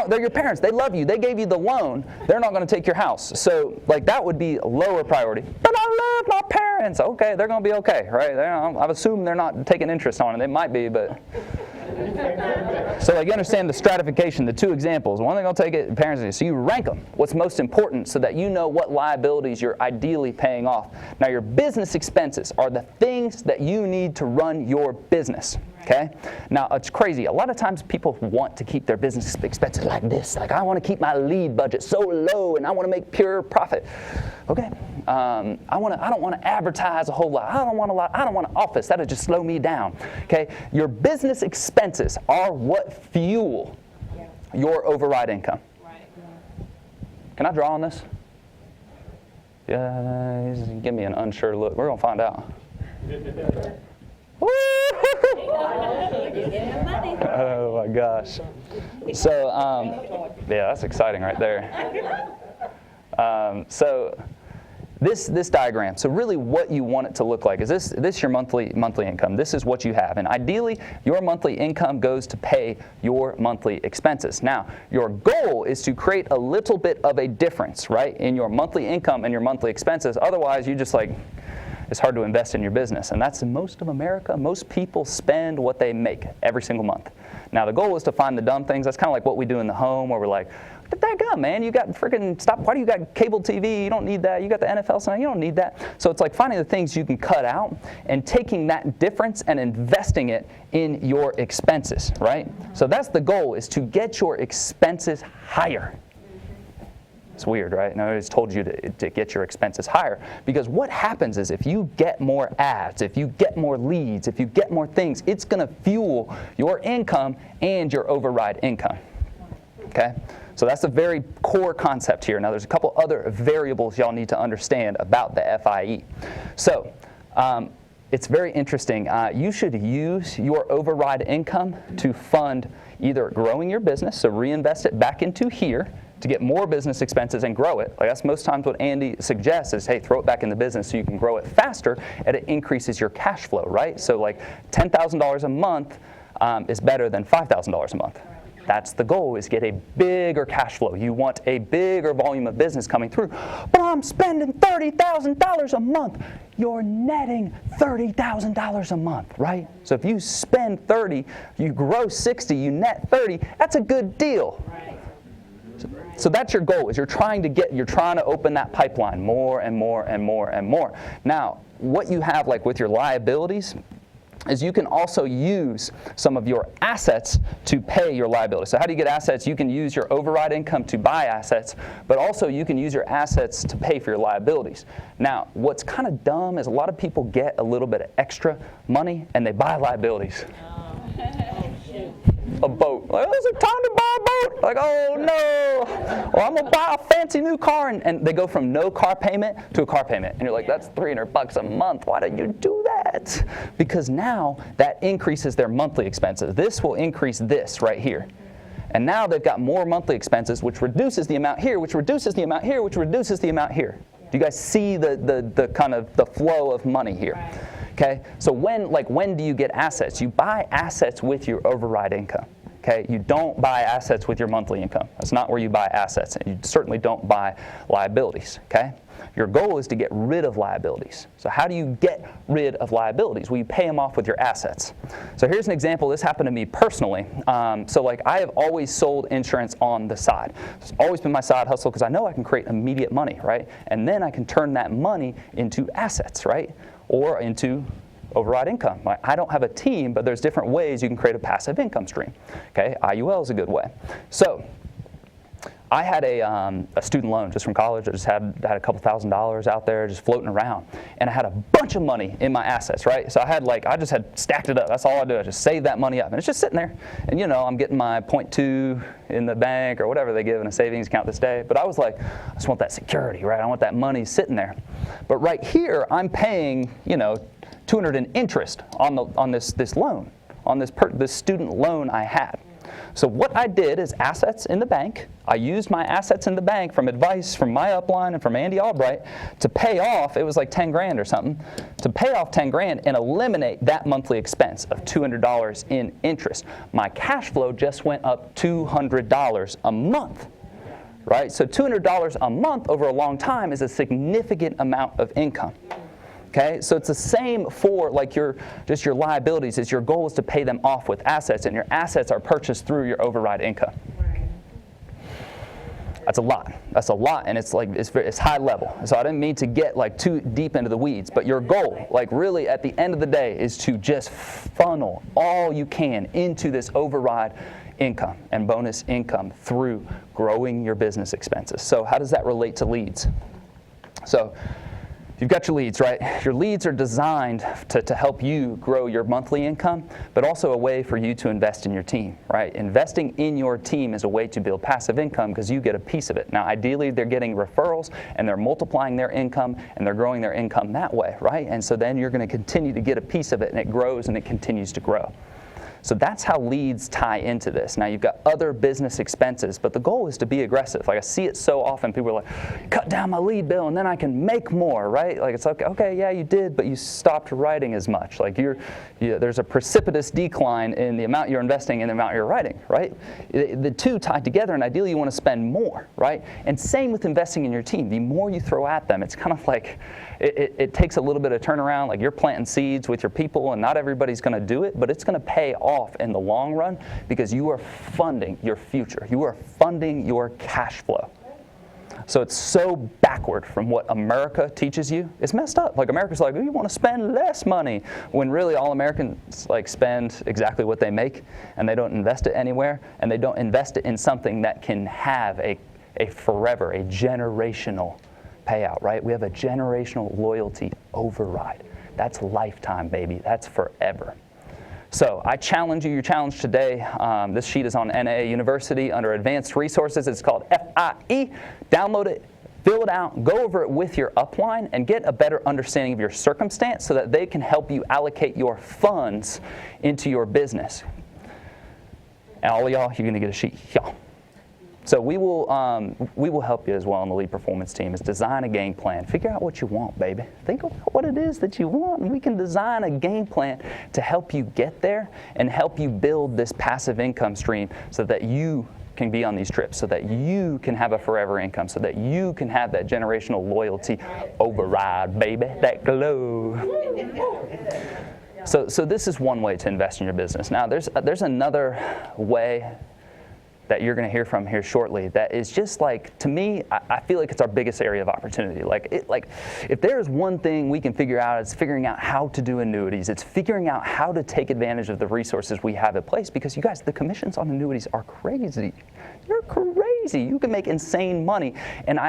they're your parents. They love you. They gave you the loan. They're not going to take your house. So like that would be a lower priority. But I love my parents. Okay, they're going to be okay, right? I've assumed they're not taking interest on it. They might be, but. So like you understand the stratification, the two examples. One, they're going to take it, parents. So you rank them. What's most important so that you know what liabilities you're ideally paying off. Now your business expenses are the things that you need to run your business. Okay? Now it's crazy. A lot of times people want to keep their business expenses like this. Like I want to keep my lead budget so low and I want to make pure profit. Okay? I don't want to advertise a whole lot. I don't want an office. That'll just slow me down. Okay? Your business expenses are what fuel your override income. Can I draw on this? Yeah, give me an unsure look. We're gonna find out. Oh my gosh. So, yeah, that's exciting right there. So this diagram, so really what you want it to look like is this your monthly income. This is what you have. And ideally, your monthly income goes to pay your monthly expenses. Now, your goal is to create a little bit of a difference, right, in your monthly income and your monthly expenses. Otherwise, you just like, it's hard to invest in your business. And that's in most of America. Most people spend what they make every single month. Now, the goal is to find the dumb things. That's kind of like what we do in the home where we're like, what the heck, man? You got freaking, stop. Why do you got cable TV? You don't need that. You got the NFL Sunday. You don't need that. So it's like finding the things you can cut out and taking that difference and investing it in your expenses, right? So that's the goal, is to get your expenses higher. It's weird, right? And I always told you to get your expenses higher, because what happens is if you get more ads, if you get more leads, if you get more things, it's going to fuel your income and your override income. Okay? So that's a very core concept here. Now there's a couple other variables y'all need to understand about the FIE. So it's very interesting. You should use your override income to fund either growing your business, so reinvest it back into here to get more business expenses and grow it. Like that's most times what Andy suggests is, hey, throw it back in the business so you can grow it faster and it increases your cash flow, right? So like $10,000 a month is better than $5,000 a month. That's the goal, is get a bigger cash flow. You want a bigger volume of business coming through. But I'm spending $30,000 a month. You're netting $30,000 a month, right? So if you spend 30, you grow 60, you net 30, that's a good deal. So that's your goal, is you're trying to open that pipeline more and more and more and more. Now, what you have like with your liabilities is you can also use some of your assets to pay your liabilities. So how do you get assets? You can use your override income to buy assets, but also you can use your assets to pay for your liabilities. Now, what's kind of dumb is a lot of people get a little bit of extra money and they buy liabilities. A boat. Like, oh, is it time to buy a boat? Like, oh no. Or I'm gonna buy a fancy new car, and they go from no car payment to a car payment. And you're like, that's $300 a month. Why did you do that? Because now that increases their monthly expenses. This will increase this right here. And now they've got more monthly expenses, which reduces the amount here, which reduces the amount here, which reduces the amount here. Do you guys see the kind of the flow of money here? Okay, so when do you get assets? You buy assets with your override income. Okay, you don't buy assets with your monthly income. That's not where you buy assets, and you certainly don't buy liabilities. Okay, your goal is to get rid of liabilities. So how do you get rid of liabilities? Well, you pay them off with your assets. So here's an example. This happened to me personally. So like I have always sold insurance on the side. It's always been my side hustle because I know I can create immediate money, right? And then I can turn that money into assets, right? Or into override income. I don't have a team, but there's different ways you can create a passive income stream. Okay, IUL is a good way. So I had a student loan just from college. I just had a couple $1,000s out there just floating around, and I had a bunch of money in my assets, right? So I just had stacked it up. That's all I do. I just save that money up, and it's just sitting there. And I'm getting my 0.2 in the bank or whatever they give in a savings account this day. But I was like, I just want that security, right? I want that money sitting there. But right here, I'm paying, $200 in interest on this loan, on this student loan I had. So what I did is assets in the bank. I used my assets in the bank from advice from my upline and from Andy Albright to pay off, it was like 10 grand or something, to pay off 10 grand and eliminate that monthly expense of $200 in interest. My cash flow just went up $200 a month. Right? So $200 a month over a long time is a significant amount of income. Okay, so it's the same for like your liabilities. Is your goal is to pay them off with assets, and your assets are purchased through your override income. That's a lot. That's a lot, and it's high level. So I didn't mean to get like too deep into the weeds, but your goal, like really at the end of the day, is to just funnel all you can into this override income and bonus income through growing your business expenses. So how does that relate to leads? So you've got your leads, right? Your leads are designed to help you grow your monthly income, but also a way for you to invest in your team, right? Investing in your team is a way to build passive income because you get a piece of it. Now, ideally, they're getting referrals and they're multiplying their income and they're growing their income that way, right? And so then you're going to continue to get a piece of it, and it grows and it continues to grow. So that's how leads tie into this. Now you've got other business expenses, but the goal is to be aggressive. Like I see it so often, people are like, cut down my lead bill and then I can make more, right? Like it's like, okay, yeah, you did, but you stopped writing as much. Like there's a precipitous decline in the amount you're investing and the amount you're writing, right? The two tied together, and ideally you want to spend more, right? And same with investing in your team. The more you throw at them, it's kind of like, it takes a little bit of turnaround. Like you're planting seeds with your people, and not everybody's going to do it, but it's going to pay off in the long run because you are funding your future. You are funding your cash flow. So it's so backward from what America teaches you. It's messed up. Like America's like, oh, you want to spend less money, when really all Americans like spend exactly what they make, and they don't invest it anywhere, and they don't invest it in something that can have a forever, a generational payout, right? We have a generational loyalty override. That's lifetime, baby. That's forever. So I challenge you, your challenge today, this sheet is on NAA University under Advanced Resources. It's called FIE. Download it, fill it out, go over it with your upline, and get a better understanding of your circumstance so that they can help you allocate your funds into your business. And all of y'all, you're going to get a sheet. Y'all. So we will help you as well on the lead performance team, is design a game plan. Figure out what you want, baby. Think about what it is that you want, and we can design a game plan to help you get there and help you build this passive income stream so that you can be on these trips, so that you can have a forever income, so that you can have that generational loyalty override, baby, that glow. So this is one way to invest in your business. Now there's another way that you're going to hear from here shortly that is just like, to me, I feel like it's our biggest area of opportunity. Like if there's one thing we can figure out, it's figuring out how to do annuities. It's figuring out how to take advantage of the resources we have in place, because you guys, the commissions on annuities are crazy. They're crazy. You can make insane money. And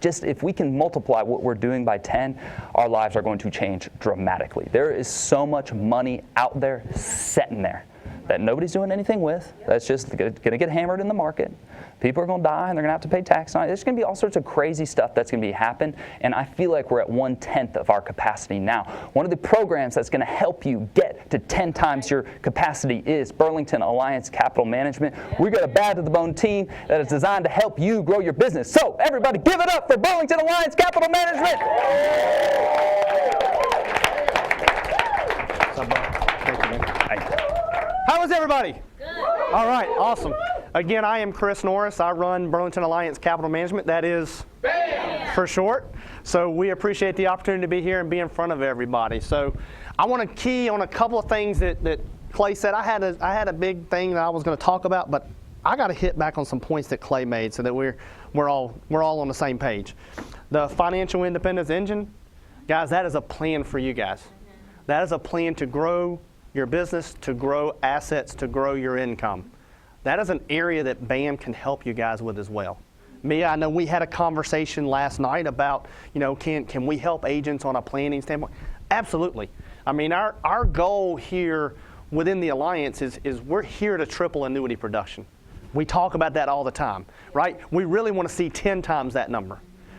if we can multiply what we're doing by 10, our lives are going to change dramatically. There is so much money out there sitting there that nobody's doing anything with, that's just going to get hammered in the market. People are going to die, and they're going to have to pay tax on it. There's going to be all sorts of crazy stuff that's going to be happen, and I feel like we're at 1/10 of our capacity now. One of the programs that's going to help you get to 10 times your capacity is Burlington Alliance Capital Management. We got a bad to the bone team that is designed to help you grow your business. So everybody give it up for Burlington Alliance Capital Management. How was everybody? Good. All right, awesome. Again, I am Chris Norris. I run Burlington Alliance Capital Management. That is BAM! For short. So we appreciate the opportunity to be here and be in front of everybody. So I want to key on a couple of things that Clay said. I had a big thing that I was going to talk about, but I got to hit back on some points that Clay made so that we're all on the same page. The financial independence engine, guys, that is a plan for you guys. That is a plan to grow your business, to grow assets, to grow your income. That is an area that BAM can help you guys with as well. Mia, I know we had a conversation last night about, can we help agents on a planning standpoint? Absolutely. I mean, our goal here within the Alliance is we're here to triple annuity production. We talk about that all the time, right? We really want to see 10 times that number,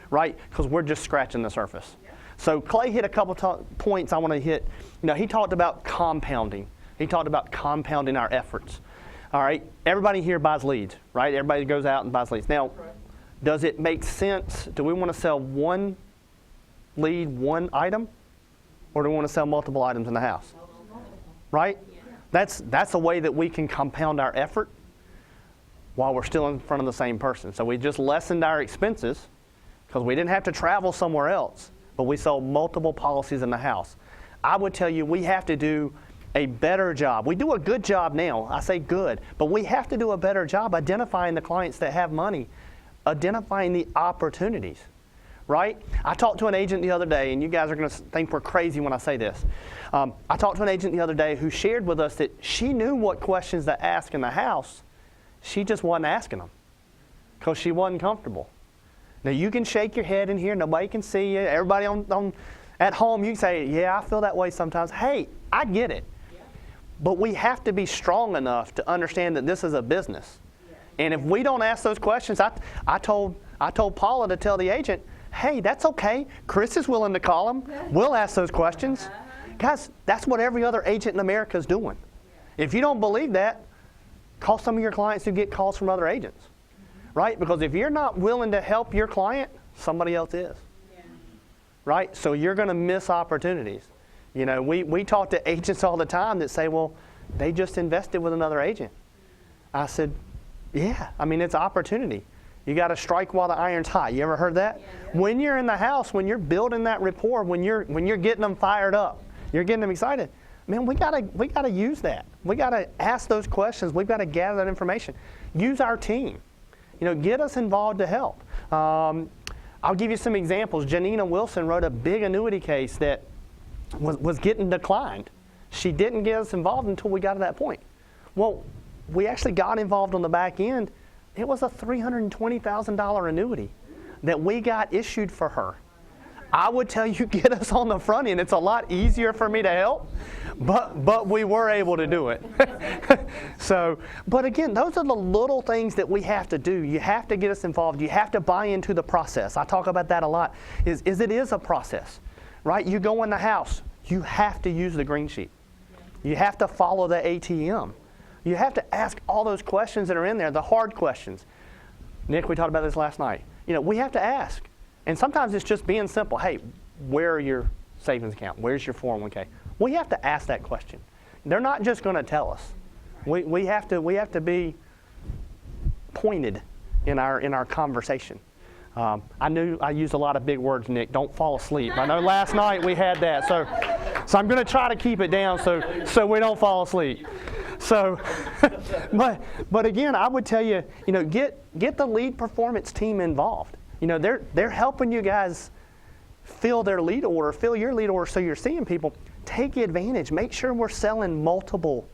right? Because we're just scratching the surface. So Clay hit a couple points I want to hit. He talked about compounding. He talked about compounding our efforts. All right, everybody here buys leads, right? Everybody goes out and buys leads. Now, does it make sense? Do we want to sell one lead, one item? Or do we want to sell multiple items in the house? Right? That's a way that we can compound our effort while we're still in front of the same person. So we just lessened our expenses because we didn't have to travel somewhere else, but we sold multiple policies in the house. I would tell you we have to do a better job. We do a good job now. I say good, but we have to do a better job identifying the clients that have money, identifying the opportunities, right? I talked to an agent the other day, and you guys are going to think we're crazy when I say this. I talked to an agent the other day who shared with us that she knew what questions to ask in the house. She just wasn't asking them because she wasn't comfortable. Now, you can shake your head in here. Nobody can see you. Everybody at home, you can say, yeah, I feel that way sometimes. Hey, I get it. But we have to be strong enough to understand that this is a business. And if we don't ask those questions, I told Paula to tell the agent, hey, that's okay. Chris is willing to call him. We'll ask those questions. Guys, that's what every other agent in America is doing. If you don't believe that, call some of your clients who get calls from other agents. Right? Because if you're not willing to help your client, somebody else is. Right? So you're going to miss opportunities. We talk to agents all the time that say, well, they just invested with another agent. I said, yeah, I mean, it's opportunity. You got to strike while the iron's hot. You ever heard that? Yeah. When you're in the house, when you're building that rapport, when you're getting them fired up, you're getting them excited, man, we gotta use that. We got to ask those questions. We've got to gather that information. Use our team. Get us involved to help. I'll give you some examples. Janina Wilson wrote a big annuity case that was getting declined. She didn't get us involved until we got to that point. Well, we actually got involved on the back end. It was a $320,000 annuity that we got issued for her. I would tell you, get us on the front end. It's a lot easier for me to help, but we were able to do it. But again, those are the little things that we have to do. You have to get us involved. You have to buy into the process. I talk about that a lot, is it is a process. Right? You go in the house, you have to use the green sheet. You have to follow the ATM. You have to ask all those questions that are in there, the hard questions. Nick, we talked about this last night. We have to ask. And sometimes it's just being simple. Hey, where are your savings account? Where's your 401k? We have to ask that question. They're not just going to tell us. We have to be pointed in our conversation. I knew I used a lot of big words, Nick. Don't fall asleep. I know last night we had that, so I'm going to try to keep it down so we don't fall asleep. So, but again, I would tell you, get the lead performance team involved. They're helping you guys fill your lead order, so you're seeing people. Take advantage. Make sure we're selling multiple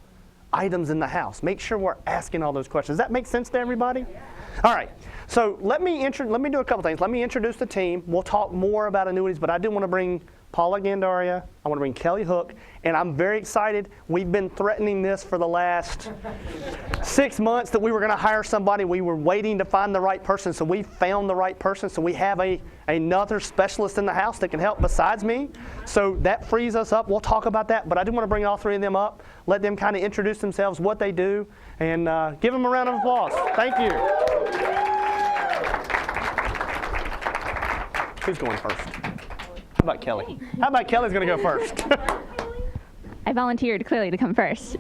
items in the house. Make sure we're asking all those questions. Does that make sense to everybody? All right. So let me do a couple things. Let me introduce the team. We'll talk more about annuities, but I do want to bring Paula Gandaria. I want to bring Kelly Hook, and I'm very excited. We've been threatening this for the last 6 months that we were going to hire somebody. We were waiting to find the right person, so we found the right person. So we have another specialist in the house that can help besides me. So that frees us up. We'll talk about that, but I do want to bring all three of them up, let them kind of introduce themselves, what they do, and give them a round of applause. Thank you. Who's going first? How about Kelly? How about Kelly's going to go first? I volunteered clearly to come first.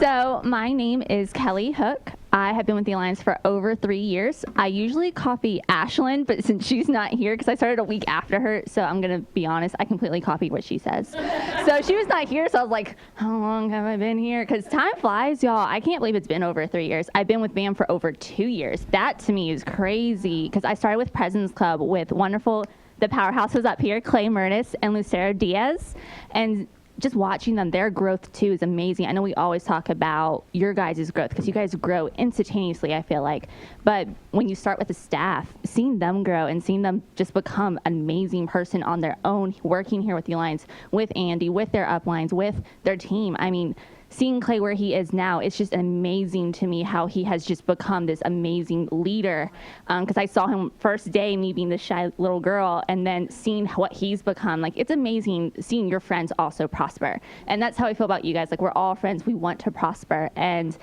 So my name is Kelly Hook. I have been with the Alliance for over 3 years. I usually copy Ashlyn, but since she's not here, because I started a week after her, so I'm going to be honest, I completely copied what she says. So she was not here, so I was like, how long have I been here? Because time flies, y'all. I can't believe it's been over 3 years. I've been with BAM for over 2 years. That to me is crazy, because I started with President's Club with wonderful, the powerhouses up here, Clay Murtis and Lucero Diaz, and just watching them, their growth too is amazing. I know we always talk about your guys' growth because you guys grow instantaneously, I feel like. But when you start with the staff, seeing them grow and seeing them just become an amazing person on their own, working here with the Alliance, with Andy, with their uplines, with their team. I mean, seeing Clay where he is now, it's just amazing to me how he has just become this amazing leader. Because I saw him first day, me being the shy little girl, and then seeing what he's become. Like, it's amazing seeing your friends also prosper. And that's how I feel about you guys. Like, we're all friends. We want to prosper. And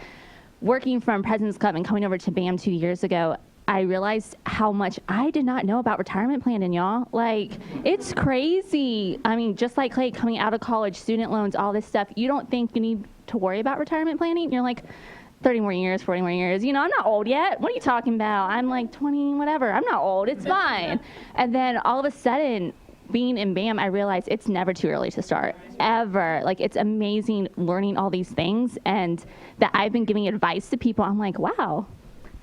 working from President's Club and coming over to BAM 2 years ago, I realized how much I did not know about retirement planning, y'all. Like, it's crazy. I mean, just like Clay coming out of college, student loans, all this stuff, you don't think you need to worry about retirement planning. You're like, 30 more years, 40 more years. You know, I'm not old yet. What are you talking about? I'm like 20, whatever. I'm not old. It's fine. And then all of a sudden, being in BAM, I realized it's never too early to start, ever. Like, it's amazing learning all these things, and that I've been giving advice to people. I'm like, wow,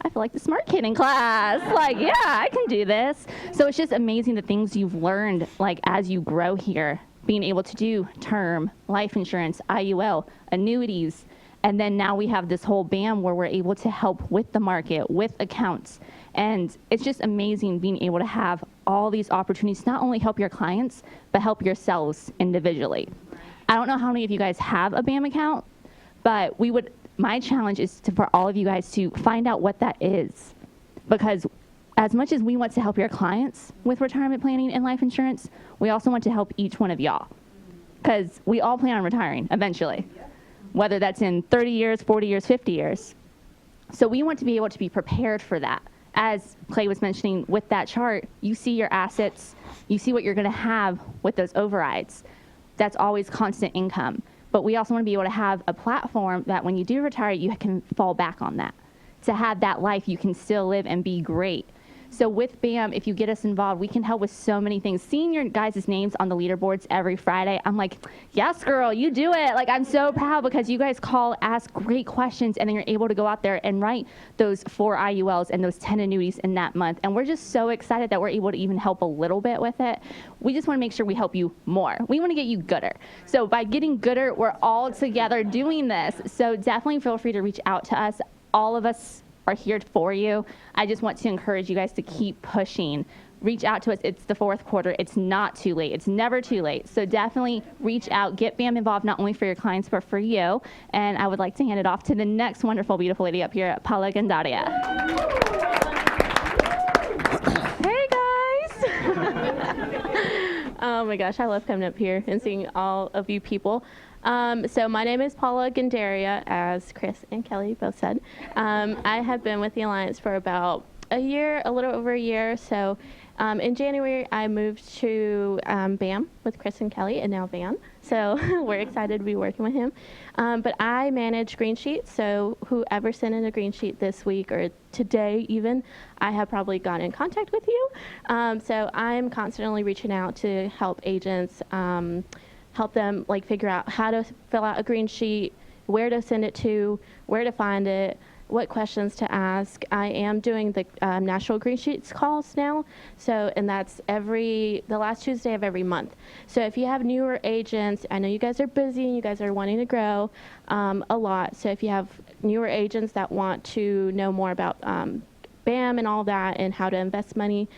I feel like the smart kid in class. Like, yeah, I can do this. So it's just amazing the things you've learned, like, as you grow here, being able to do term, life insurance, IUL, annuities, and then now we have this whole BAM where we're able to help with the market, with accounts. And it's just amazing being able to have all these opportunities, not only help your clients, but help yourselves individually. I don't know how many of you guys have a BAM account, but my challenge is for all of you guys to find out what that is. Because as much as we want to help your clients with retirement planning and life insurance, we also want to help each one of y'all. Because we all plan on retiring eventually, whether that's in 30 years, 40 years, 50 years. So we want to be able to be prepared for that. As Clay was mentioning with that chart, you see your assets, you see what you're going to have with those overrides. That's always constant income. But we also want to be able to have a platform that when you do retire, you can fall back on that. To have that life you can still live and be great. So with BAM, if you get us involved, we can help with so many things. Seeing your guys' names on the leaderboards every Friday, I'm like, yes, girl, you do it. Like, I'm so proud because you guys call, ask great questions, and then you're able to go out there and write those 4 IULs and those 10 annuities in that month. And we're just so excited that we're able to even help a little bit with it. We just want to make sure we help you more. We want to get you gooder. So by getting gooder, we're all together doing this. So definitely feel free to reach out to us. All of us are here for you. I just want to encourage you guys to keep pushing. Reach out to us. It's the 4th quarter. It's not too late. It's never too late. So definitely reach out. Get BAM involved, not only for your clients, but for you. And I would like to hand it off to the next wonderful, beautiful lady up here, Paula Gandaria. Hey, guys. Oh, my gosh. I love coming up here and seeing all of you people. So my name is Paula Gandaria, as Chris and Kelly both said. I have been with the Alliance for about a year, a little over a year. So in January, I moved to BAM with Chris and Kelly, and now Van. So we're excited to be working with him. But I manage green sheets. So whoever sent in a green sheet this week or today even, I have probably gone in contact with you. So I'm constantly reaching out to help agents, help them like figure out how to fill out a green sheet, where to send it to, where to find it, what questions to ask. I am doing the National Green Sheets calls now, and that's the last Tuesday of every month. So if you have newer agents, I know you guys are busy and you guys are wanting to grow a lot. So if you have newer agents that want to know more about BAM and all that and how to invest money,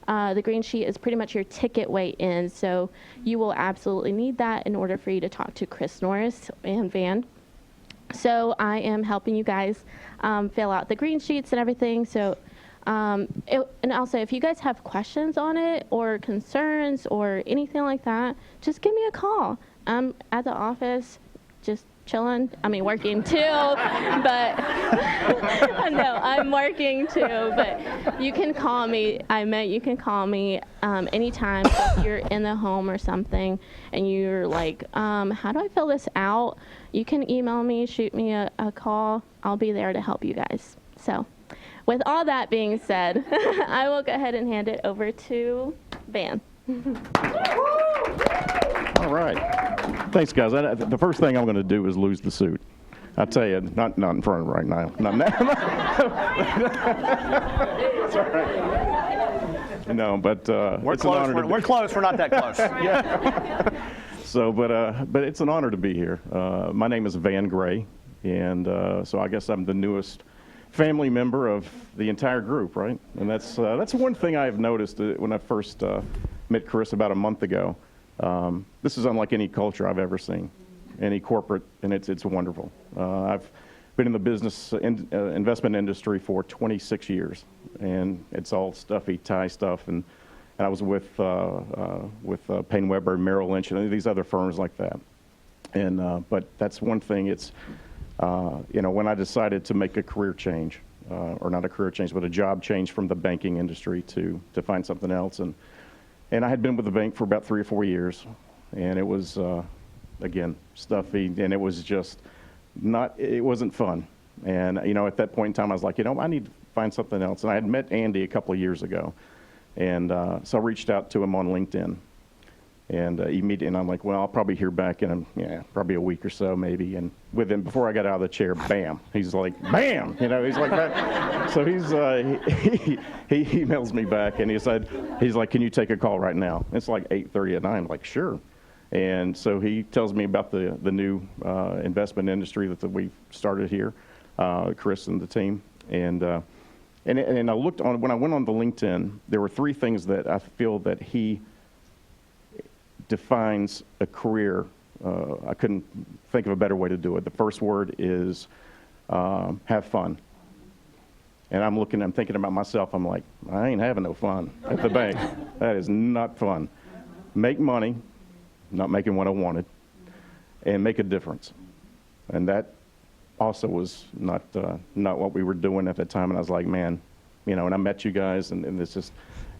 the green sheet is pretty much your ticket way in, so you will absolutely need that in order for you to talk to Chris Norris and Van. So I am helping you guys fill out the green sheets and everything. So, and also if you guys have questions on it or concerns or anything like that, just give me a call. I'm at the office. Just chilling. I mean, working too, but no, I'm working too. But you can call me. You can call me anytime if you're in the home or something, and you're like, how do I fill this out? You can email me, shoot me a call. I'll be there to help you guys. So, with all that being said, I will go ahead and hand it over to Van. All right. Thanks, guys. The first thing I'm going to do is lose the suit. I tell you, not in front of right now. Not now. It's all right. No, but We're it's close. an honor. We're close. We're not that close. So, but it's an honor to be here. My name is Van Gray, and so I guess I'm the newest family member of the entire group, right? And that's one thing I've noticed when I first met Chris about a month ago. This is unlike any culture I've ever seen, any corporate, and it's wonderful. I've been in the business investment industry for 26 years, and it's all stuffy tie stuff, and I was with Payne Weber, Merrill Lynch, and these other firms like that. And but that's one thing. It's when I decided to make a career change, or not a career change, but a job change from the banking industry to find something else, and I had been with the bank for about 3 or 4 years, and it was again stuffy, and it was just it wasn't fun. And at that point in time, I was like, I need to find something else. And I had met Andy a couple of years ago, and so I reached out to him on LinkedIn. And immediately, and I'm like, well, I'll probably hear back in probably a week or so, maybe. And within, before I got out of the chair, bam, he's like, bam, he's like that. So he emails me back, and he's like, can you take a call right now? It's like 8:30 at night. I'm like, sure. And so he tells me about the new investment industry that we've started here, Chris and the team. And I looked when I went on the LinkedIn, there were 3 things that I feel that he defines a career. I couldn't think of a better way to do it. The first word is have fun. And I'm thinking about myself. I'm like, I ain't having no fun at the bank. That is not fun. Make money, not making what I wanted, and make a difference. And that also was not what we were doing at the time. And I was like, man, and I met you guys, and it's just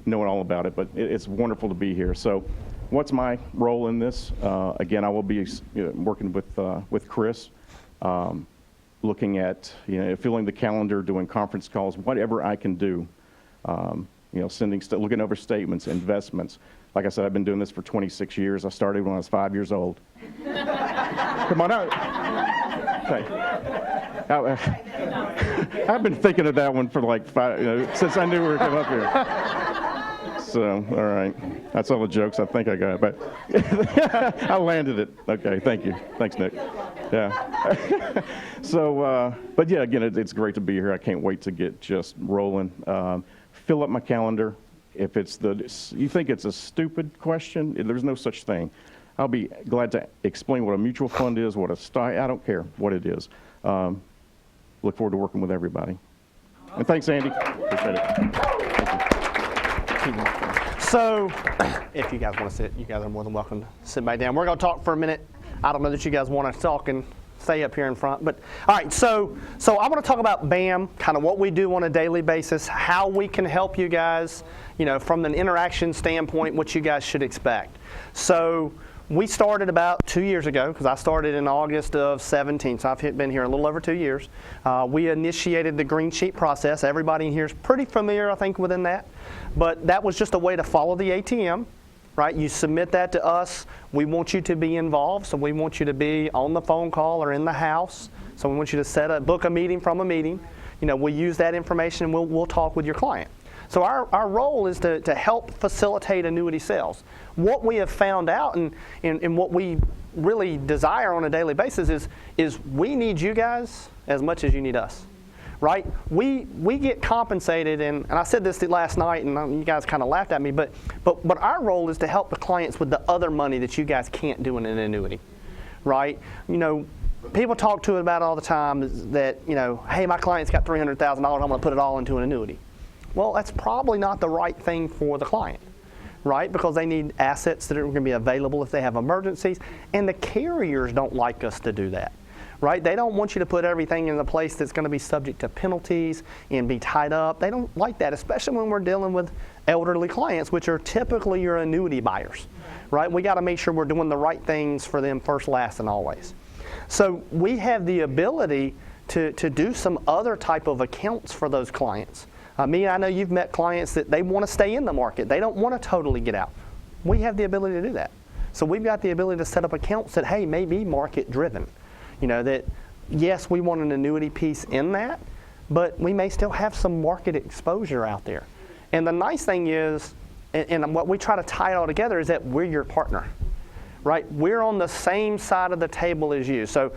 knowing all about it. But it's wonderful to be here. So, what's my role in this? Again, I will be working with Chris, looking at filling the calendar, doing conference calls, whatever I can do. Looking over statements, investments. Like I said, I've been doing this for 26 years. I started when I was 5 years old. Come on out. Hey. I've been thinking of that one for like 5, since I knew we were coming up here. So, all right. That's all the jokes I think I got, but I landed it. Okay, thank you. Thanks, Nick. Yeah. So, but yeah, again, it's great to be here. I can't wait to get just rolling. Fill up my calendar. If you think it's a stupid question, there's no such thing. I'll be glad to explain what a mutual fund is, what a stock, I don't care what it is. Look forward to working with everybody. And thanks, Andy. Appreciate it. So, if you guys want to sit, you guys are more than welcome to sit back down. We're going to talk for a minute. I don't know that you guys want to talk and stay up here in front, but all right. So I want to talk about BAM, kind of what we do on a daily basis, how we can help you guys, from an interaction standpoint, what you guys should expect. So we started about 2 years ago, because I started in August of 17, so I've been here a little over 2 years. We initiated the green sheet process. Everybody in here is pretty familiar, I think, within that. But that was just a way to follow the ATM, right? You submit that to us. We want you to be involved, so we want you to be on the phone call or in the house. So we want you to book a meeting from a meeting. We use that information and we'll talk with your client. So our role is to help facilitate annuity sales. What we have found out and what we really desire on a daily basis is we need you guys as much as you need us. Right? We get compensated, and I said this last night, and you guys kind of laughed at me, but our role is to help the clients with the other money that you guys can't do in an annuity, right? People talk to it about all the time that, hey, my client's got $300,000, I'm going to put it all into an annuity. Well, that's probably not the right thing for the client, right? Because they need assets that are going to be available if they have emergencies, and the carriers don't like us to do that. right? They don't want you to put everything in a place that's going to be subject to penalties and be tied up. They don't like that, especially when we're dealing with elderly clients, which are typically your annuity buyers, right? We got to make sure we're doing the right things for them first, last, and always. So we have the ability to do some other type of accounts for those clients. I know you've met clients that they want to stay in the market. They don't want to totally get out. We have the ability to do that. So we've got the ability to set up accounts that, hey, may be market driven. That, yes, we want an annuity piece in that, but we may still have some market exposure out there. And the nice thing is, and what we try to tie it all together, is that we're your partner. Right? We're on the same side of the table as you. So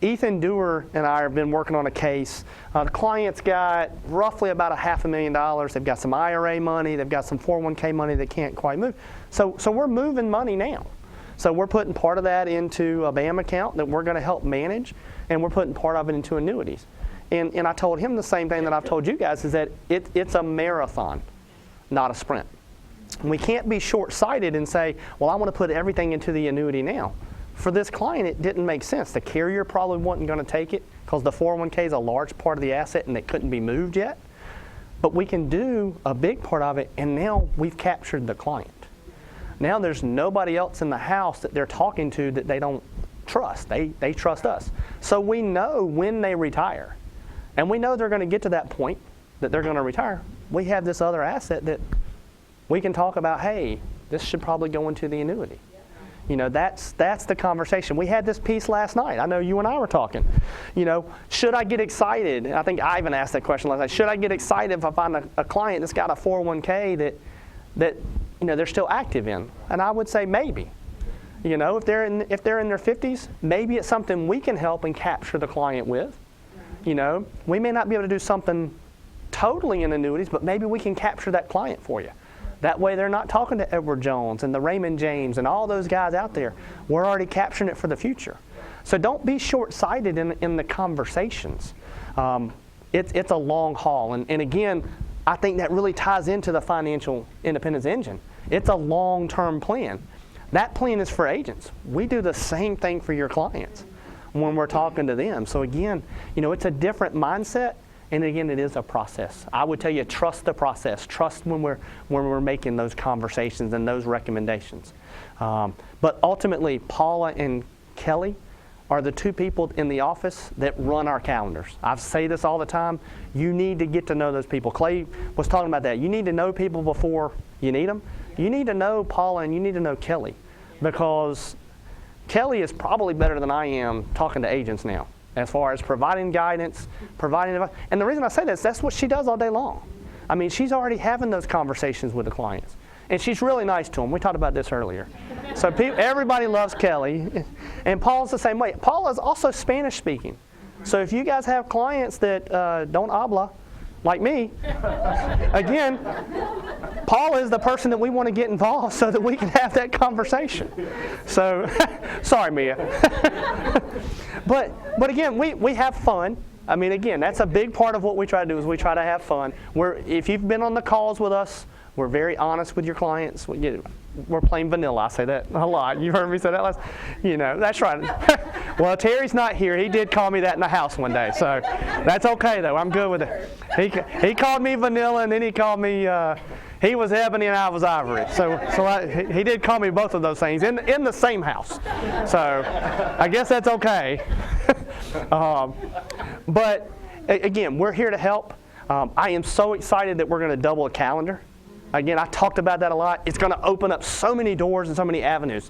Ethan Dewar and I have been working on a case. The client's got roughly about $500,000. They've got some IRA money. They've got some 401k money they can't quite move. So we're moving money now. So we're putting part of that into a BAM account that we're going to help manage, and we're putting part of it into annuities. And I told him the same thing that I've told you guys, is that it's a marathon, not a sprint. We can't be short-sighted and say, well, I want to put everything into the annuity now. For this client, it didn't make sense. The carrier probably wasn't going to take it because the 401k is a large part of the asset and it couldn't be moved yet. But we can do a big part of it, and now we've captured the client. Now there's nobody else in the house that they're talking to that they don't trust. They trust us. So we know when they retire, and we know they're going to get to that point that they're going to retire. We have this other asset that we can talk about, hey, this should probably go into the annuity. That's the conversation. We had this piece last night. I know you and I were talking. Should I get excited? I think Ivan asked that question last night. Should I get excited if I find a client that's got a 401k that they're still active in? And I would say maybe. If they're in their 50s, maybe it's something we can help and capture the client with. We may not be able to do something totally in annuities, but maybe we can capture that client for you. That way they're not talking to Edward Jones and the Raymond James and all those guys out there. We're already capturing it for the future. So don't be short-sighted in the conversations. It's a long haul. And again, I think that really ties into the financial independence engine. It's a long-term plan. That plan is for agents. We do the same thing for your clients when we're talking to them. So again, it's a different mindset. And again, it is a process. I would tell you, trust the process. Trust when we're making those conversations and those recommendations. But ultimately, Paula and Kelly are the two people in the office that run our calendars. I say this all the time. You need to get to know those people. Clay was talking about that. You need to know people before you need them. You need to know Paula and you need to know Kelly, because Kelly is probably better than I am talking to agents now, as far as providing guidance, providing advice. And the reason I say this, that's what she does all day long. She's already having those conversations with the clients. And she's really nice to them. We talked about this earlier. So everybody loves Kelly. And Paula's the same way. Paula's also Spanish speaking. So if you guys have clients that don't habla, like me, again, Paula is the person that we want to get involved so that we can have that conversation. So, sorry, Mia. But again, we have fun. Again, that's a big part of what we try to do, is we try to have fun. If you've been on the calls with us, we're very honest with your clients. We're plain vanilla. I say that a lot. You heard me say that last. That's right. Well, Terry's not here. He did call me that in the house one day, so that's okay though. I'm good with it. He called me vanilla, and then he called me. He was ebony and I was ivory. So he did call me both of those things in the same house. So I guess that's okay. But again, we're here to help. I am so excited that we're going to double a calendar. Again, I talked about that a lot. It's going to open up so many doors and so many avenues.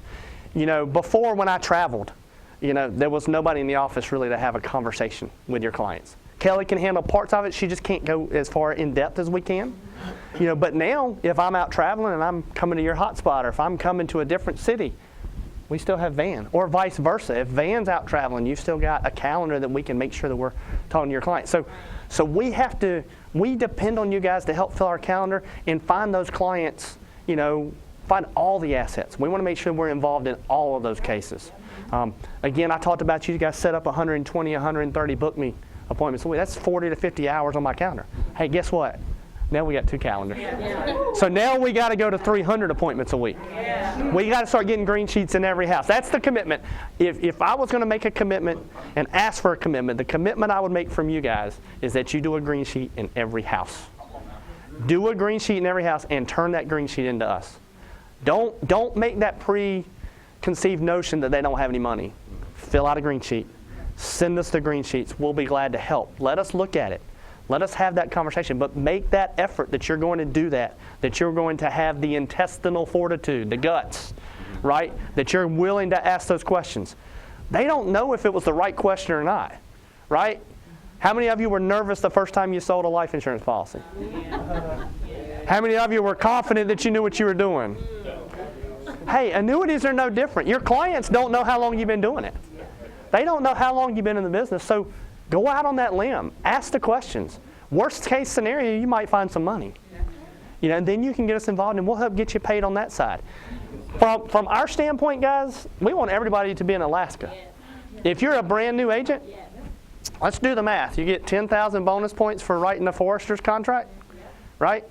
Before when I traveled, there was nobody in the office really to have a conversation with your clients. Kelly can handle parts of it. She just can't go as far in depth as we can. But now, if I'm out traveling and I'm coming to your hotspot, or if I'm coming to a different city, we still have Van, or vice versa. If Van's out traveling, you've still got a calendar that we can make sure that we're talking to your clients. So we depend on you guys to help fill our calendar and find those clients, find all the assets. We want to make sure we're involved in all of those cases. Again, I talked about you guys set up 120, 130 book me appointments a week. That's 40 to 50 hours on my calendar. Hey, guess what? Now we got 2 calendars. So now we got to go to 300 appointments a week. We got to start getting green sheets in every house. That's the commitment. If I was going to make a commitment and ask for a commitment, the commitment I would make from you guys is that you do a green sheet in every house. Do a green sheet in every house and turn that green sheet into us. Don't make that preconceived notion that they don't have any money. Fill out a green sheet. Send us the green sheets. We'll be glad to help. Let us look at it. Let us have that conversation. But make that effort that you're going to do that you're going to have the intestinal fortitude, the guts, right? That you're willing to ask those questions. They don't know if it was the right question or not, right? How many of you were nervous the first time you sold a life insurance policy? How many of you were confident that you knew what you were doing? Hey, annuities are no different. Your clients don't know how long you've been doing it. They don't know how long you've been in the business. So go out on that limb. Ask the questions. Worst case scenario, you might find some money. And then you can get us involved and we'll help get you paid on that side. From our standpoint, guys, we want everybody to be in Alaska. If you're a brand new agent, let's do the math. You get 10,000 bonus points for writing a forester's contract, right?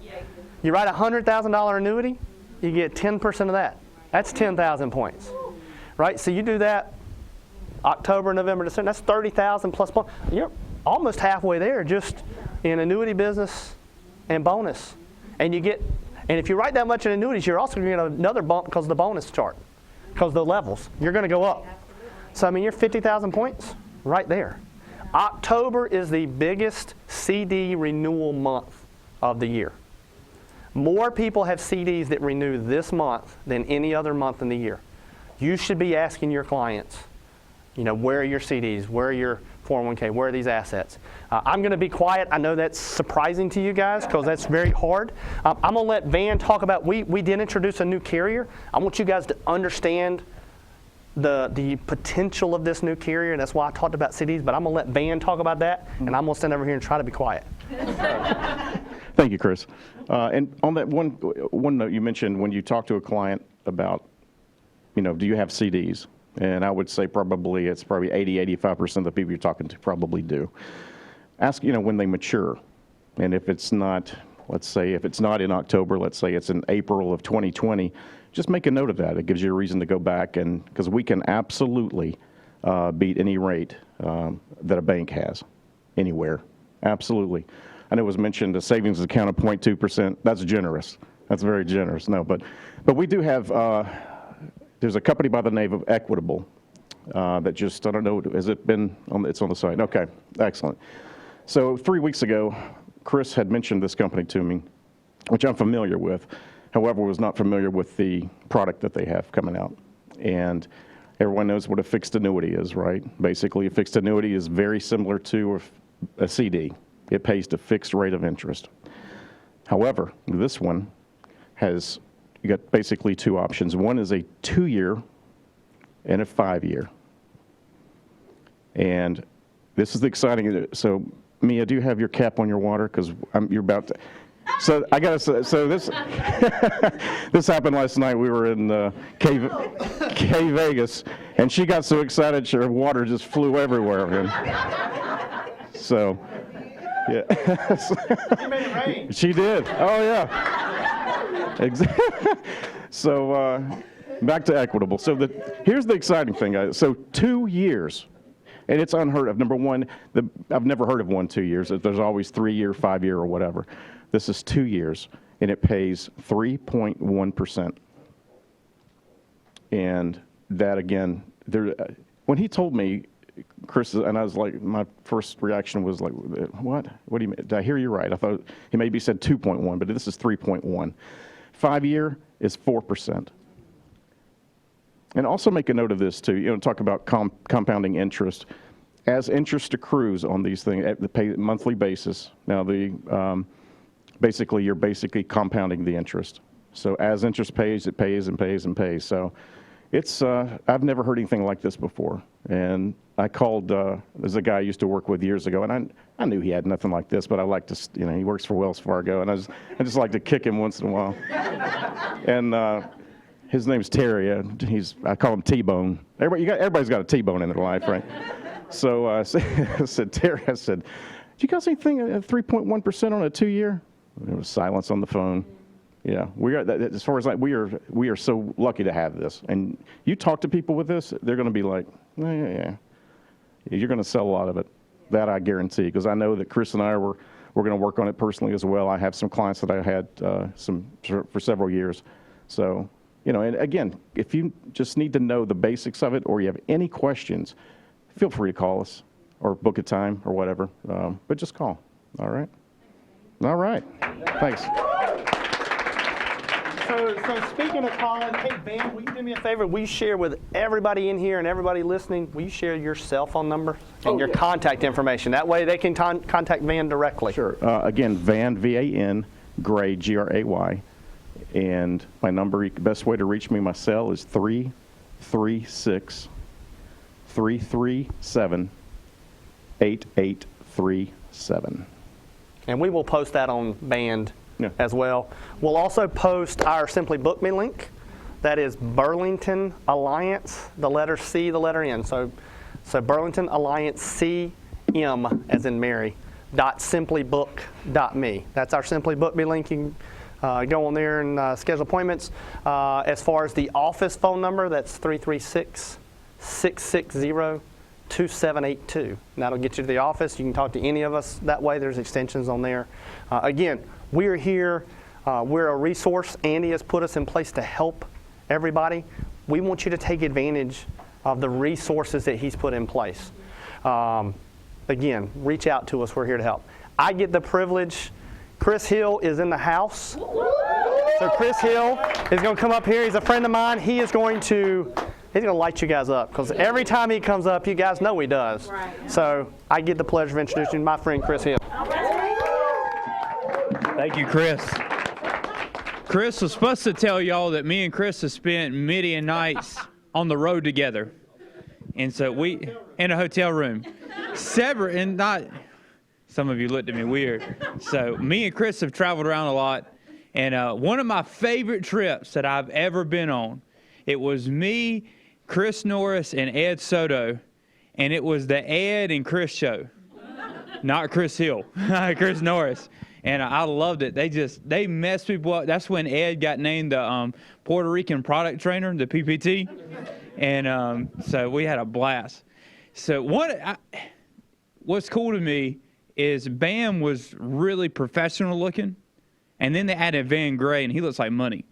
You write a $100,000 annuity, you get 10% of that. That's 10,000 points, right? So you do that October, November, December, that's 30,000 plus points. You're almost halfway there just in annuity business and bonus. And if you write that much in annuities, you're also going to get another bump because of the bonus chart, because of the levels. You're going to go up. So, you're 50,000 points right there. October is the biggest CD renewal month of the year. More people have CDs that renew this month than any other month in the year. You should be asking your clients, where are your CDs? Where are your 401k? Where are these assets? I'm going to be quiet. I know that's surprising to you guys because that's very hard. I'm going to let Van talk about, we did introduce a new carrier. I want you guys to understand the potential of this new carrier, and that's why I talked about CDs, but I'm going to let Van talk about that, and I'm going to stand over here and try to be quiet. Thank you, Chris. And on that one note, you mentioned when you talk to a client about, do you have CDs? And I would say it's probably 80-85% of the people you're talking to probably do. Ask, when they mature. And if it's not, let's say, if it's not in October, let's say it's in April of 2020, just make a note of that. It gives you a reason to go back, and because we can absolutely beat any rate that a bank has anywhere. Absolutely. I know it was mentioned a savings account of 0.2%. That's generous. That's very generous. No, but we do have, there's a company by the name of Equitable that just, I don't know, has it been, it's on the site. Okay, excellent. So 3 weeks ago, Chris had mentioned this company to me, which I'm familiar with. However, was not familiar with the product that they have coming out. And everyone knows what a fixed annuity is, right? Basically, a fixed annuity is very similar to a CD. It pays a fixed rate of interest. However, this one has, you got basically 2 options. One is a 2-year and a 5-year. And this is the exciting, so Mia, do you have your cap on your water? Because you're about to, so I got to, so this, this happened last night. We were in K Vegas, and she got so excited, her water just flew everywhere. So, yeah. She made it rain. She did. Oh, yeah. Exactly. So, back to Equitable. So, here's the exciting thing, guys. So, 2 years. And it's unheard of. Number one, I've never heard of 1 2 years. There's always 3-year, 5-year, or whatever. This is 2 years, and it pays 3.1%. And that, again, when he told me, Chris, and I was like, my first reaction was like, what? What do you mean? Did I hear you right? I thought he maybe said 2.1, but this is 3.1. 5-year is 4%. And also make a note of this too. Talk about compounding interest. As interest accrues on these things at the monthly basis. Now basically you're basically compounding the interest. So as interest pays, it pays and pays and pays. So it's I've never heard anything like this before. And I called there's a guy I used to work with years ago, and I knew he had nothing like this, but I like to he works for Wells Fargo, and I just like to kick him once in a while. And his name's Terry. I call him T-Bone. Everybody's got a T-Bone in their life, right? So I said, Terry, I said, do you guys anything at 3.1% on a 2-year? There was silence on the phone. Yeah, we are. As far as like, we are so lucky to have this. And you talk to people with this, they're going to be like, yeah. You're going to sell a lot of it. That I guarantee, because I know that Chris and I we're going to work on it personally as well. I have some clients that I had for several years. So, you know, and again, if you just need to know the basics of it, or you have any questions, feel free to call us or book a time or whatever. But just call. All right. All right. Thanks. So speaking of calling, hey, Van, will you do me a favor? Will you share with everybody in here and everybody listening, will you share your cell phone number and your contact information? That way they can contact Van directly. Sure. Again, Van, V-A-N, Gray, G-R-A-Y. And my number, the best way to reach me, my cell is 336-337-8837. And we will post that on Band as well. We'll also post our Simply Book Me link. That is Burlington Alliance, the letter C, the letter N. So Burlington Alliance CM, as in Mary, .simplybook.me. That's our Simply Book Me link. You can go on there and schedule appointments. As far as the office phone number, that's 336-660-2782. And that'll get you to the office. You can talk to any of us that way. There's extensions on there. Again, we're here. We're a resource. Andy has put us in place to help everybody. We want you to take advantage of the resources that he's put in place. Again, reach out to us. We're here to help. I get the privilege. Chris Hill is in the house. So Chris Hill is going to come up here. He's a friend of mine. He's going to light you guys up, because every time he comes up, you guys know he does. So I get the pleasure of introducing my friend Chris Hill. Thank you, Chris. Chris was supposed to tell y'all that me and Chris have spent many nights on the road together. And so we, in a hotel room, separate, and not, some of you looked at me weird. So me and Chris have traveled around a lot. And one of my favorite trips that I've ever been on, it was me, Chris Norris, and Ed Soto. And it was the Ed and Chris show. Not Chris Hill, Chris Norris. And I loved it. They messed people up. That's when Ed got named the Puerto Rican product trainer, the PPT. And so we had a blast. So what's cool to me is Bam was really professional looking. And then they added Van Gray, and he looks like money.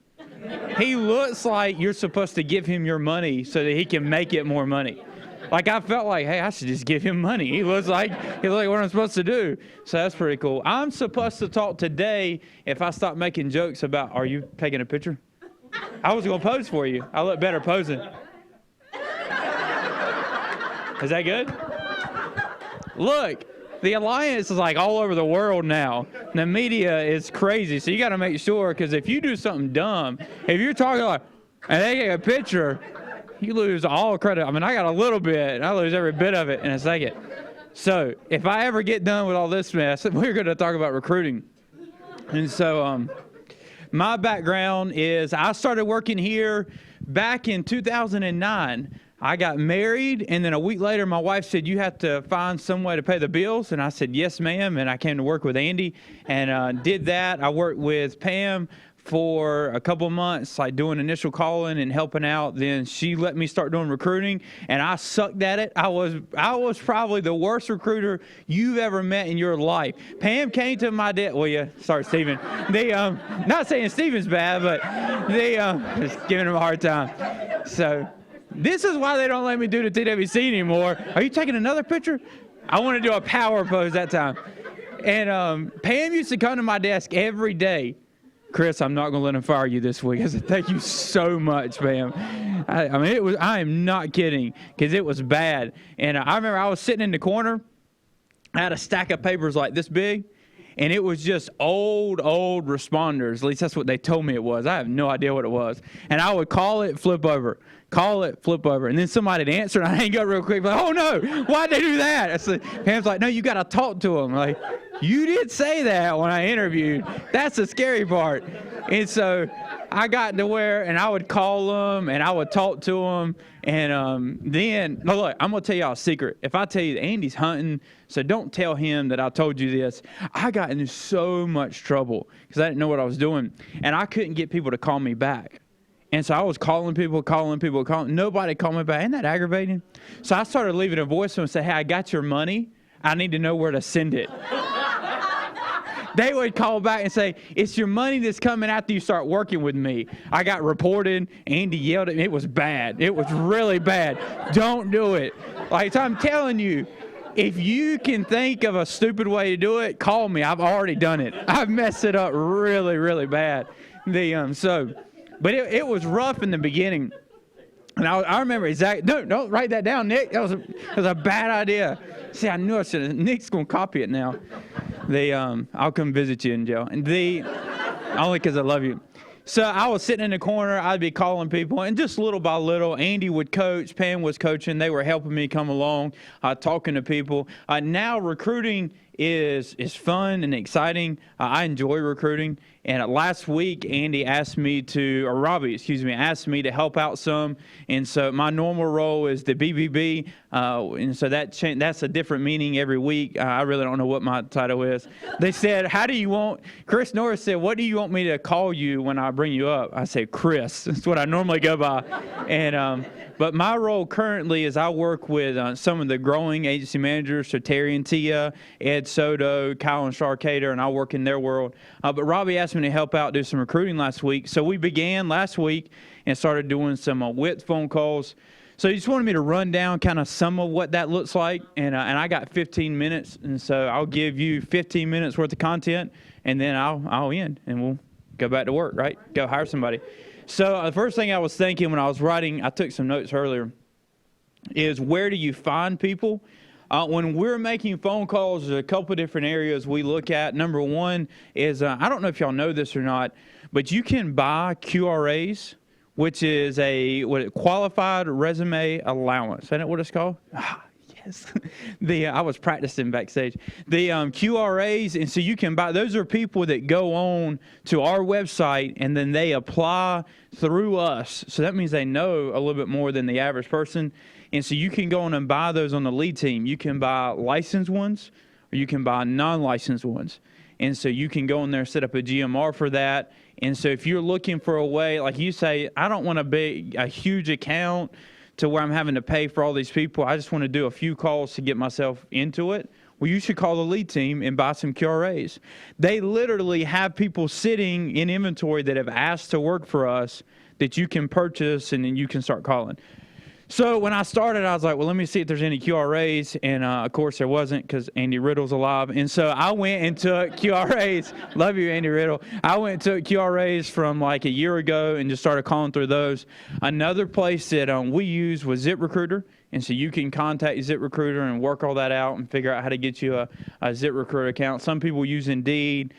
He looks like you're supposed to give him your money so that he can make it more money. Like, I felt like, hey, I should just give him money. He looks like what I'm supposed to do. So that's pretty cool. I'm supposed to talk today if I stop making jokes about, are you taking a picture? I was going to pose for you. I look better posing. Is that good? Look, the Alliance is like all over the world now. The media is crazy. So you got to make sure, because if you do something dumb, if you're talking like, and they get a picture, you lose all credit. I mean, I got a little bit. I lose every bit of it in a second. So if I ever get done with all this mess, we're going to talk about recruiting. And so my background is I started working here back in 2009. I got married, and then a week later, my wife said, you have to find some way to pay the bills. And I said, yes, ma'am. And I came to work with Andy and did that. I worked with Pam for a couple of months, like doing initial calling and helping out. Then she let me start doing recruiting, and I sucked at it. I was probably the worst recruiter you've ever met in your life. Pam came to my desk. Well, yeah, sorry, Steven. Not saying Steven's bad, but just giving him a hard time. So this is why they don't let me do the TWC anymore. Are you taking another picture? I want to do a power pose that time. And Pam used to come to my desk every day. Chris, I'm not going to let him fire you this week. I said, thank you so much, ma'am. I am not kidding, because it was bad. And I remember I was sitting in the corner. I had a stack of papers like this big, and it was just old responders. At least that's what they told me it was. I have no idea what it was. And I would call it, flip over. Call it, flip over. And then somebody would answer, and I hang up real quick. Like, oh, no, why'd they do that? I said, Pam's like, no, you got to talk to them. Like, you did say that when I interviewed. That's the scary part. And so I got to where, and I would call them, and I would talk to them, and then, no, look, I'm going to tell y'all a secret. If I tell you that Andy's hunting, so don't tell him that I told you this. I got into so much trouble because I didn't know what I was doing, and I couldn't get people to call me back. And so I was calling people. Nobody called me back. Isn't that aggravating? So I started leaving a voicemail and say, hey, I got your money. I need to know where to send it. They would call back and say, it's your money that's coming after you start working with me. I got reported. Andy yelled at me. It was bad. It was really bad. Don't do it. Like, so I'm telling you, if you can think of a stupid way to do it, call me. I've already done it. I've messed it up really, really bad. But it was rough in the beginning. And I remember exactly. Don't write that down, Nick. That was a bad idea. See, I knew I should have. Nick's going to copy it now. I'll come visit you in jail. And only because I love you. So I was sitting in the corner. I'd be calling people. And just little by little, Andy would coach. Pam was coaching. They were helping me come along, talking to people. Now recruiting is fun and exciting. I enjoy recruiting. And last week, Robbie asked me to help out some. And so my normal role is the BBB. And so that's a different meaning every week. I really don't know what my title is. They said, Chris Norris said, what do you want me to call you when I bring you up? I said, Chris. That's what I normally go by. And but my role currently is I work with some of the growing agency managers, so Terry and Tia, Ed Soto, Kyle and Sharkader, and I work in their world. But Robbie asked me to help out do some recruiting last week. So we began last week and started doing some WIT phone calls. So he just wanted me to run down kind of some of what that looks like. And I got 15 minutes. And so I'll give you 15 minutes worth of content, and then I'll end, and we'll go back to work, right? Go hire somebody. So the first thing I was thinking when I was writing, I took some notes earlier, is where do you find people? When we're making phone calls, there's a couple of different areas we look at. Number one is, I don't know if y'all know this or not, but you can buy QRAs, which is a qualified resume allowance. Isn't that what it's called? Yes. I was practicing backstage. The QRAs, and so you can buy, those are people that go on to our website and then they apply through us. So that means they know a little bit more than the average person. And so you can go on and buy those on the lead team. You can buy licensed ones or you can buy non-licensed ones. And so you can go in there and set up a GMR for that. And so if you're looking for a way, like you say, I don't want to be a huge account to where I'm having to pay for all these people. I just want to do a few calls to get myself into it. Well, you should call the lead team and buy some QRAs. They literally have people sitting in inventory that have asked to work for us that you can purchase, and then you can start calling. So when I started, I was like, well, let me see if there's any QRAs. And, of course, there wasn't because Andy Riddle's alive. And so I went and took QRAs. Love you, Andy Riddle. I went and took QRAs from like a year ago and just started calling through those. Another place that we used was ZipRecruiter. And so you can contact ZipRecruiter and work all that out and figure out how to get you a ZipRecruiter account. Some people use Indeed.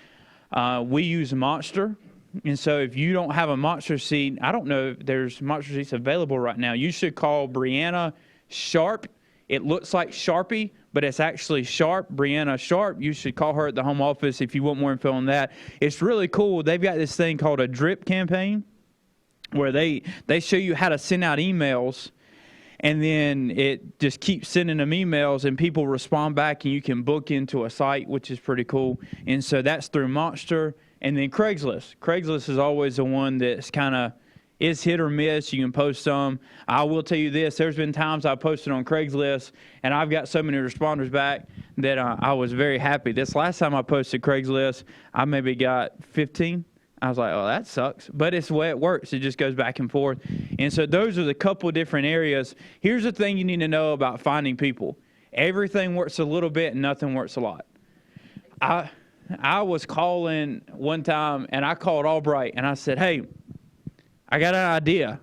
We use Monster. And so if you don't have a Monster seat, I don't know if there's Monster seats available right now. You should call Brianna Sharp. It looks like Sharpie, but it's actually Sharp, Brianna Sharp. You should call her at the home office if you want more info on that. It's really cool. They've got this thing called a drip campaign where they show you how to send out emails, and then it just keeps sending them emails, and people respond back, and you can book into a site, which is pretty cool. And so that's through Monster. And then Craigslist. Craigslist is always the one that's kind of is hit or miss. You can post some. I will tell you this. There's been times I posted on Craigslist, and I've got so many responders back that I was very happy. This last time I posted Craigslist, I maybe got 15. I was like, oh, that sucks. But it's the way it works. It just goes back and forth. And so those are the couple of different areas. Here's the thing you need to know about finding people. Everything works a little bit and nothing works a lot. I was calling one time, and I called Albright, and I said, hey, I got an idea.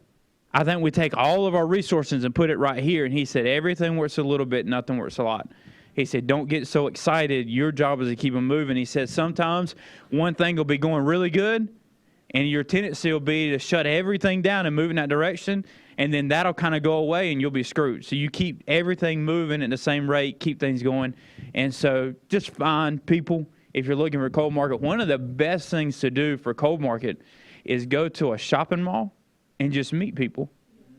I think we take all of our resources and put it right here. And he said, everything works a little bit, nothing works a lot. He said, don't get so excited. Your job is to keep them moving. He said, sometimes one thing will be going really good, and your tendency will be to shut everything down and move in that direction, and then that'll kind of go away, and you'll be screwed. So you keep everything moving at the same rate, keep things going. And so just find people. If you're looking for cold market, one of the best things to do for cold market is go to a shopping mall and just meet people.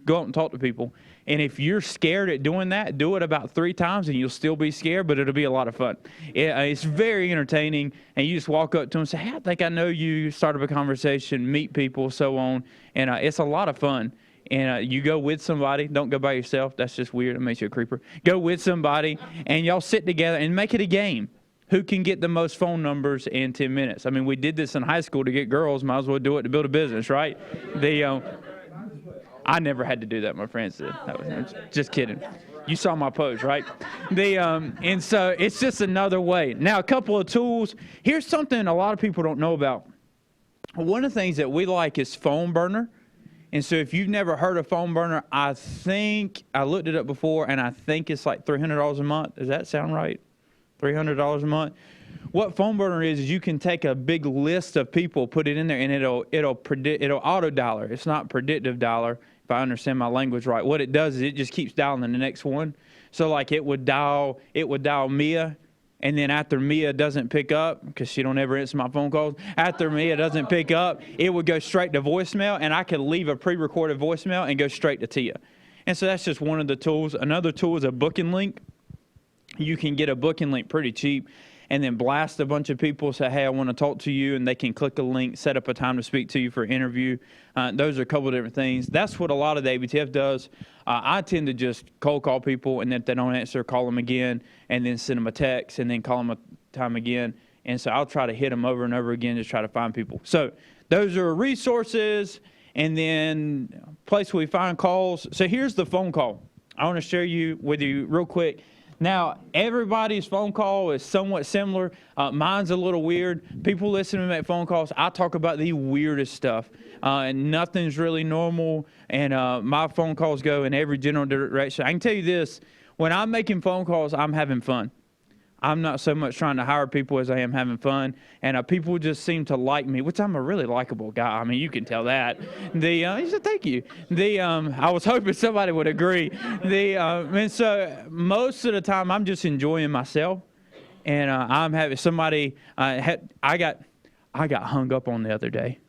Go out and talk to people. And if you're scared at doing that, do it about 3 times and you'll still be scared, but it'll be a lot of fun. It's very entertaining, and you just walk up to them and say, hey, I think I know you, start up a conversation, meet people, so on. And it's a lot of fun. And you go with somebody. Don't go by yourself. That's just weird. It makes you a creeper. Go with somebody, and y'all sit together and make it a game. Who can get the most phone numbers in 10 minutes? I mean, we did this in high school to get girls. Might as well do it to build a business, right? I never had to do that. My friends did. Just kidding. You saw my pose, right? And so it's just another way. Now, a couple of tools. Here's something a lot of people don't know about. One of the things that we like is phone burner. And so if you've never heard of phone burner, I think I looked it up before, and I think it's like $300 a month. Does that sound right? $300 a month. What phone burner is you can take a big list of people, put it in there, and it'll auto dialer. It's not predictive dialer, if I understand my language right. What it does is it just keeps dialing the next one. So like it would dial Mia, and then after Mia doesn't pick up, because she don't ever answer my phone calls, after Mia doesn't pick up, it would go straight to voicemail, and I could leave a pre-recorded voicemail and go straight to Tia. And so that's just one of the tools. Another tool is a booking link. You can get a booking link pretty cheap and then blast a bunch of people, say, hey, I want to talk to you, and they can click a link, set up a time to speak to you for an interview. Those are a couple of different things. That's what a lot of the ABTF does. I tend to just cold call people, and then if they don't answer, call them again, and then send them a text, and then call them a time again. And so I'll try to hit them over and over again, just try to find people. So those are resources, and then place where we find calls. So here's the phone call. I want to share with you real quick. Now, everybody's phone call is somewhat similar. Mine's a little weird. People listen to me make phone calls. I talk about the weirdest stuff, and nothing's really normal, and my phone calls go in every general direction. I can tell you this, when I'm making phone calls, I'm having fun. I'm not so much trying to hire people as I am having fun, and people just seem to like me, which I'm a really likable guy. I mean, you can tell that. He said, thank you. I was hoping somebody would agree. And so most of the time, I'm just enjoying myself, and I'm having somebody. I got hung up on the other day.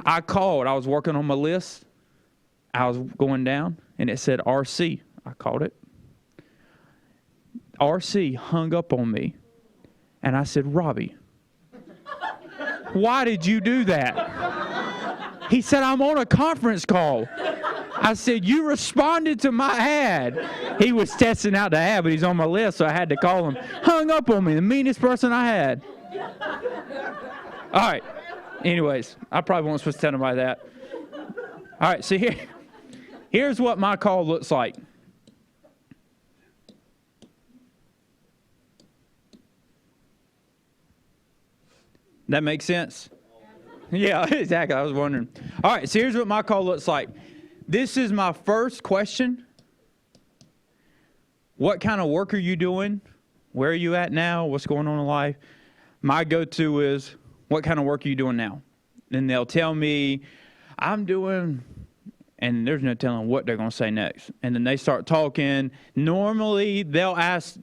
I called. I was working on my list. I was going down, and it said RC. I called it. RC hung up on me, and I said, Robbie, why did you do that? He said, I'm on a conference call. I said, you responded to my ad. He was testing out the ad, but he's on my list, so I had to call him. Hung up on me, the meanest person I had. All right. Anyways, I probably won't supposed to tell anybody that. All right, so here's what my call looks like. That makes sense? Yeah, exactly. I was wondering. All right, so here's what my call looks like. This is my first question. What kind of work are you doing? Where are you at now? What's going on in life? My go-to is, what kind of work are you doing now? Then they'll tell me, I'm doing... and there's no telling what they're going to say next. And then they start talking. Normally, I'll ask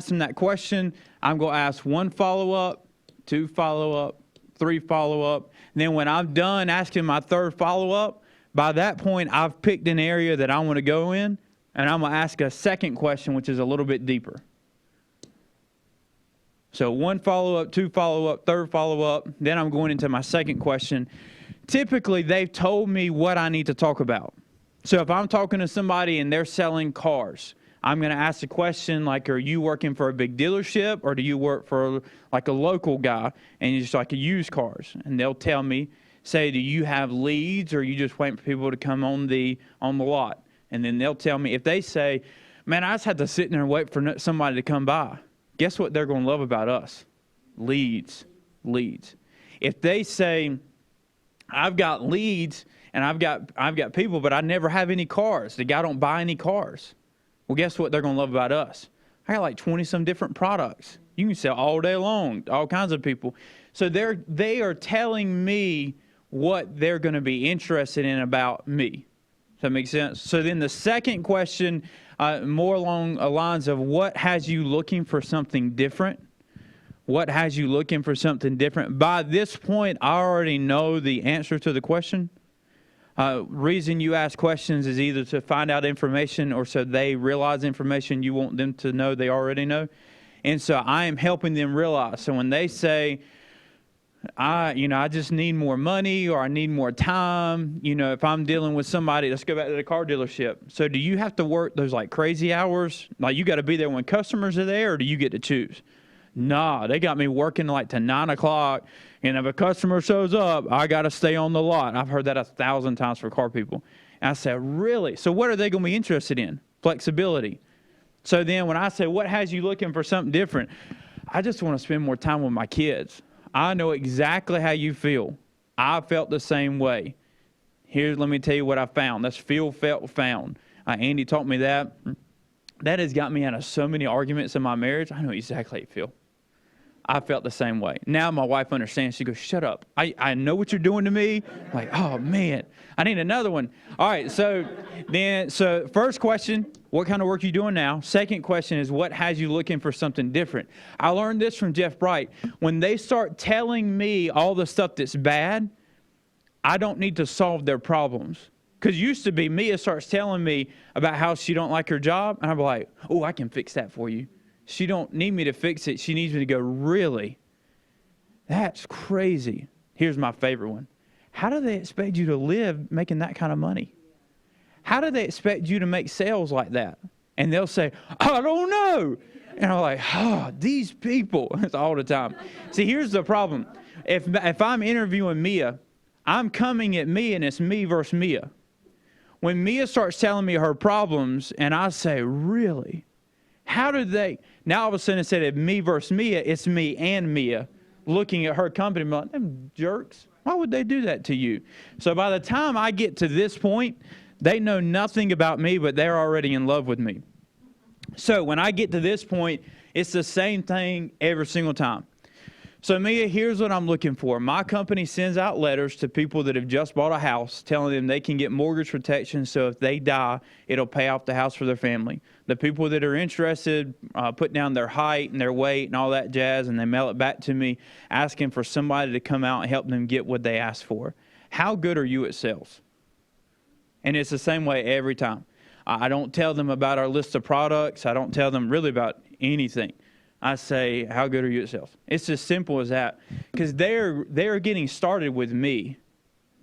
them that question. I'm going to ask 1 follow-up, 2 follow-up, 3 follow-up. And then when I'm done asking my 3rd follow-up, by that point, I've picked an area that I want to go in, and I'm going to ask a 2nd question, which is a little bit deeper. So 1 follow-up, 2 follow-up, 3rd follow-up. Then I'm going into my 2nd question. Typically, they've told me what I need to talk about. So if I'm talking to somebody and they're selling cars, I'm going to ask a question like, are you working for a big dealership, or do you work for like a local guy and you just like to use cars? And they'll tell me, say, do you have leads, or are you just waiting for people to come on the lot? And then they'll tell me, if they say, man, I just had to sit there and wait for somebody to come by, guess what they're going to love about us? Leads. If they say, I've got leads and I've got people, but I never have any cars. The guy don't buy any cars. Well, guess what they're going to love about us? I got like 20-some different products. You can sell all day long, all kinds of people. So they are telling me what they're going to be interested in about me. Does that make sense? So then the 2nd question, more along the lines of what has you looking for something different? What has you looking for something different? By this point, I already know the answer to the question. Reason you ask questions is either to find out information or so they realize information you want them to know they already know. And so I am helping them realize. So when they say, I just need more money or I need more time, if I'm dealing with somebody, let's go back to the car dealership. So do you have to work those like crazy hours? Like you got to be there when customers are there, or do you get to choose? Nah, they got me working like to 9 o'clock, and if a customer shows up, I got to stay on the lot. I've heard that 1,000 times for car people. And I said, really? So what are they going to be interested in? Flexibility. So then when I say, what has you looking for something different? I just want to spend more time with my kids. I know exactly how you feel. I felt the same way. Let me tell you what I found. That's feel, felt, found. Andy taught me that. That has got me out of so many arguments in my marriage. I know exactly how you feel. I felt the same way. Now my wife understands. She goes, shut up. I know what you're doing to me. I'm like, oh, man, I need another one. All right, so first question, what kind of work are you doing now? Second question is, what has you looking for something different? I learned this from Jeff Bright. When they start telling me all the stuff that's bad, I don't need to solve their problems. Because used to be Mia starts telling me about how she don't like her job, and I'm like, oh, I can fix that for you. She don't need me to fix it. She needs me to go, really? That's crazy. Here's my favorite one. How do they expect you to live making that kind of money? How do they expect you to make sales like that? And they'll say, I don't know. And I'm like, these people. It's all the time. See, here's the problem. If I'm interviewing Mia, I'm coming at me, and it's me versus Mia. When Mia starts telling me her problems, and I say, really? How did they? Now all of a sudden, instead of me versus Mia, it's me and Mia looking at her company, like, them jerks. Why would they do that to you? So by the time I get to this point, they know nothing about me, but they're already in love with me. So when I get to this point, it's the same thing every single time. So Mia, here's what I'm looking for. My company sends out letters to people that have just bought a house telling them they can get mortgage protection, so if they die, it'll pay off the house for their family. The people that are interested put down their height and their weight and all that jazz, and they mail it back to me asking for somebody to come out and help them get what they asked for. How good are you at sales? And it's the same way every time. I don't tell them about our list of products. I don't tell them really about anything. I say, how good are you at sales? It's as simple as that. Because they're getting started with me,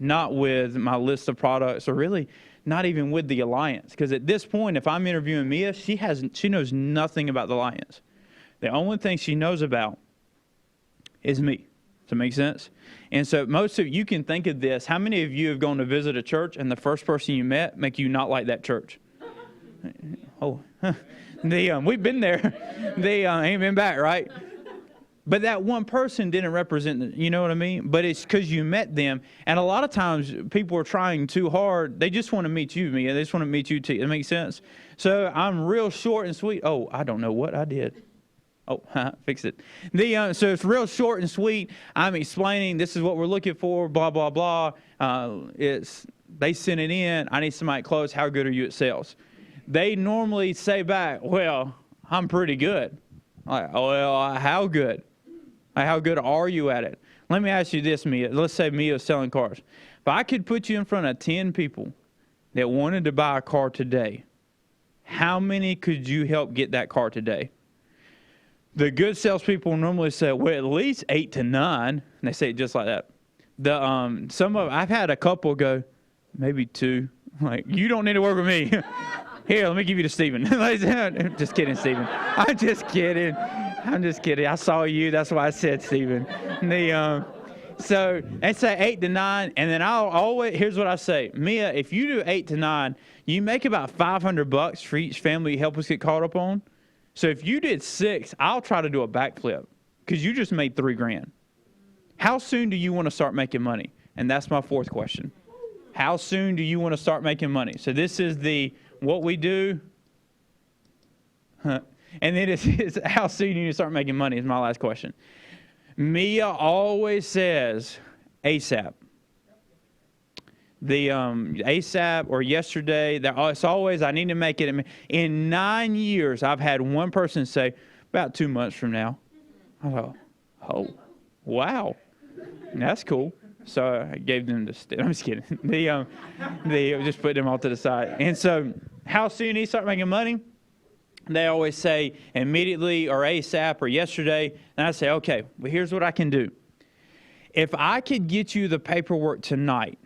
not with my list of products, or really not even with the alliance. Because at this point, if I'm interviewing Mia, she knows nothing about the alliance. The only thing she knows about is me. Does that make sense? And so most of you can think of this. How many of you have gone to visit a church and the first person you met make you not like that church? Oh, we've been there. They ain't been back, right? But that one person didn't represent, you know what I mean? But it's because you met them. And a lot of times people are trying too hard. They just want to meet you, Mia. They just want to meet you too. That makes sense? So I'm real short and sweet. Oh, I don't know what I did. Oh, fix it. So it's real short and sweet. I'm explaining this is what we're looking for, blah, blah, blah. They sent it in. I need somebody close. How good are you at sales? They normally say back, well, I'm pretty good. Like, oh, well, how good? How good are you at it? Let me ask you this, Mia. Let's say Mia's selling cars. If I could put you in front of 10 people that wanted to buy a car today, how many could you help get that car today? The good salespeople normally say, well, at least 8 to 9. And they say it just like that. I've had a couple go, maybe 2. Like, you don't need to work with me. Here, let me give you to Stephen. Just kidding, Stephen. I'm just kidding. I saw you. That's why I said Stephen. So they say 8 to 9, and then here's what I say. Mia, if you do 8 to 9, you make about $500 for each family you help us get caught up on. So if you did 6, I'll try to do a backflip because you just made $3,000. How soon do you want to start making money? And that's my fourth question. How soon do you want to start making money? So this is what we do. And then it's how soon do you start making money is my last question. Mia always says ASAP. The ASAP or yesterday, it's always, I need to make it. In 9 years, I've had one person say, about 2 months from now. I thought, Oh, wow. That's cool. So I gave them I'm just kidding. They just put them all to the side. And so how soon do you start making money? They always say immediately or ASAP or yesterday. And I say, okay, well, here's what I can do. If I could get you the paperwork tonight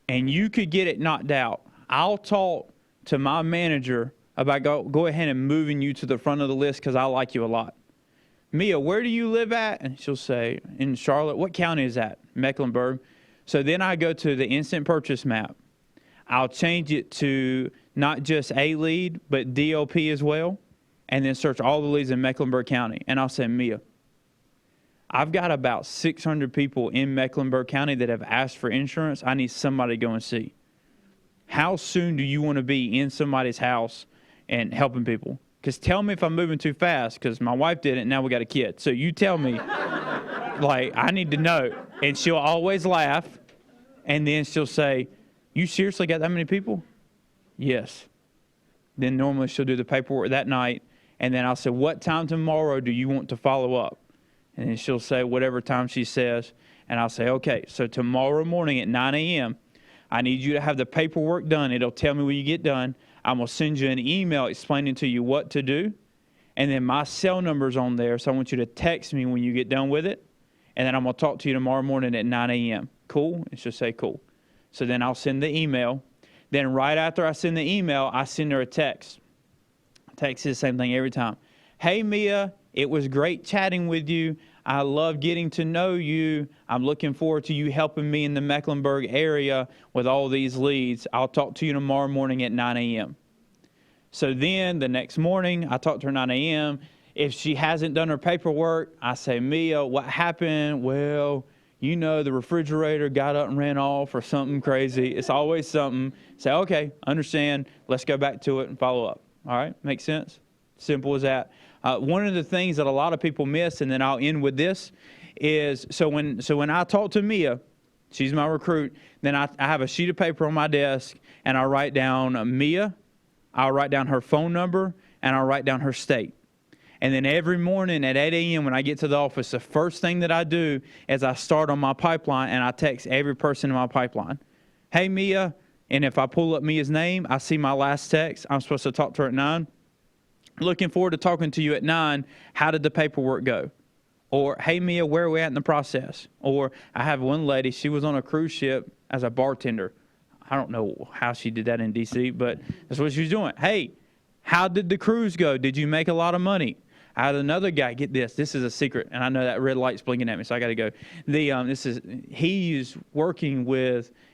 and you could get it knocked out, I'll talk to my manager about go ahead and moving you to the front of the list because I like you a lot. Mia, where do you live at? And she'll say, in Charlotte. What county is that? Mecklenburg. So then I go to the instant purchase map. I'll change it to not just a lead, but DOP as well, and then search all the leads in Mecklenburg County. And I'll say, Mia, I've got about 600 people in Mecklenburg County that have asked for insurance. I need somebody to go and see. How soon do you want to be in somebody's house and helping people? Because tell me if I'm moving too fast, because my wife did it, and now we got a kid. So you tell me, like, I need to know. And she'll always laugh, and then she'll say, you seriously got that many people? Yes. Then normally she'll do the paperwork that night, and then I'll say, what time tomorrow do you want to follow up? And then she'll say whatever time she says, and I'll say, okay, so tomorrow morning at 9 a.m., I need you to have the paperwork done. It'll tell me when you get done. I'm going to send you an email explaining to you what to do, and then my cell number's on there, so I want you to text me when you get done with it, and then I'm going to talk to you tomorrow morning at 9 a.m. Cool? And she'll say cool. So then I'll send the email. Then right after I send the email, I send her a text. Text is the same thing every time. Hey, Mia, it was great chatting with you. I love getting to know you. I'm looking forward to you helping me in the Mecklenburg area with all these leads. I'll talk to you tomorrow morning at 9 a.m. So then the next morning, I talk to her at 9 a.m. If she hasn't done her paperwork, I say, Mia, what happened? Well, you know, the refrigerator got up and ran off or something crazy. It's always something. Say, okay, understand. Let's go back to it and follow up. All right, makes sense? Simple as that. One of the things that a lot of people miss, and then I'll end with this, is so when I talk to Mia, she's my recruit, then I have a sheet of paper on my desk, and I write down Mia, I'll write down her phone number, and I'll write down her state. And then every morning at 8 a.m. when I get to the office, the first thing that I do is I start on my pipeline, and I text every person in my pipeline. Hey, Mia, and if I pull up Mia's name, I see my last text. I'm supposed to talk to her at 9. Looking forward to talking to you at 9. How did the paperwork go? Or, hey, Mia, where are we at in the process? Or I have one lady, she was on a cruise ship as a bartender. I don't know how she did that in D.C., but that's what she was doing. Hey, how did the cruise go? Did you make a lot of money? I had another guy, get this is a secret, and I know that red light's blinking at me, so I got to go.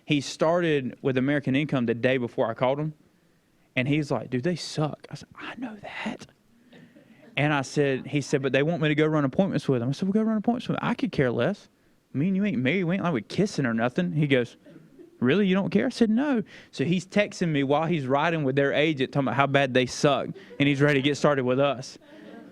He started with American Income the day before I called him, and he's like, dude, they suck. I said, I know that. And he said, but they want me to go run appointments with them. I said, well, go run appointments with them. I could care less. Me and you ain't married. We ain't like we're kissing or nothing. He goes, really, you don't care? I said, no. So he's texting me while he's riding with their agent, talking about how bad they suck, and he's ready to get started with us.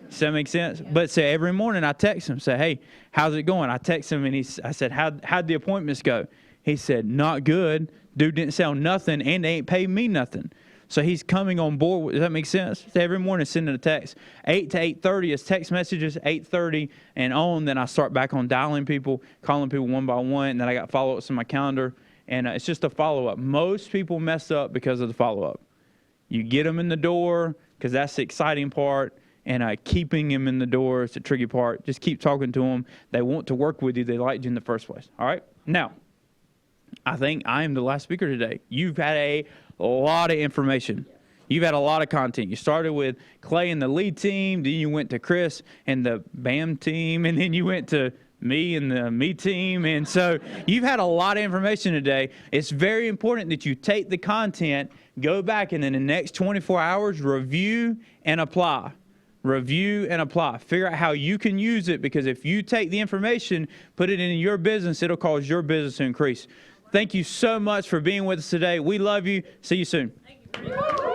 Does that make sense? But so every morning I text him, say, hey, how's it going? I text him, and I said, how'd the appointments go? He said, not good. Dude didn't sell nothing, and they ain't paid me nothing. So he's coming on board. Does that make sense? So every morning sending a text. 8 to 8:30 is text messages. 8:30 and on, then I start back on dialing people, calling people one by one, and then I got follow-ups in my calendar. And it's just a follow-up. Most people mess up because of the follow-up. You get them in the door because that's the exciting part, and keeping them in the door is the tricky part. Just keep talking to them. They want to work with you. They liked you in the first place. All right? Now, I think I am the last speaker today. You've had a lot of information. You've had a lot of content. You started with Clay and the lead team, then you went to Chris and the BAM team, and then you went to me and the me team. And so you've had a lot of information today. It's very important that you take the content, go back, and in the next 24 hours, review and apply. Review and apply. Figure out how you can use it, because if you take the information, put it in your business, it'll cause your business to increase. Thank you so much for being with us today. We love you. See you soon. Thank you.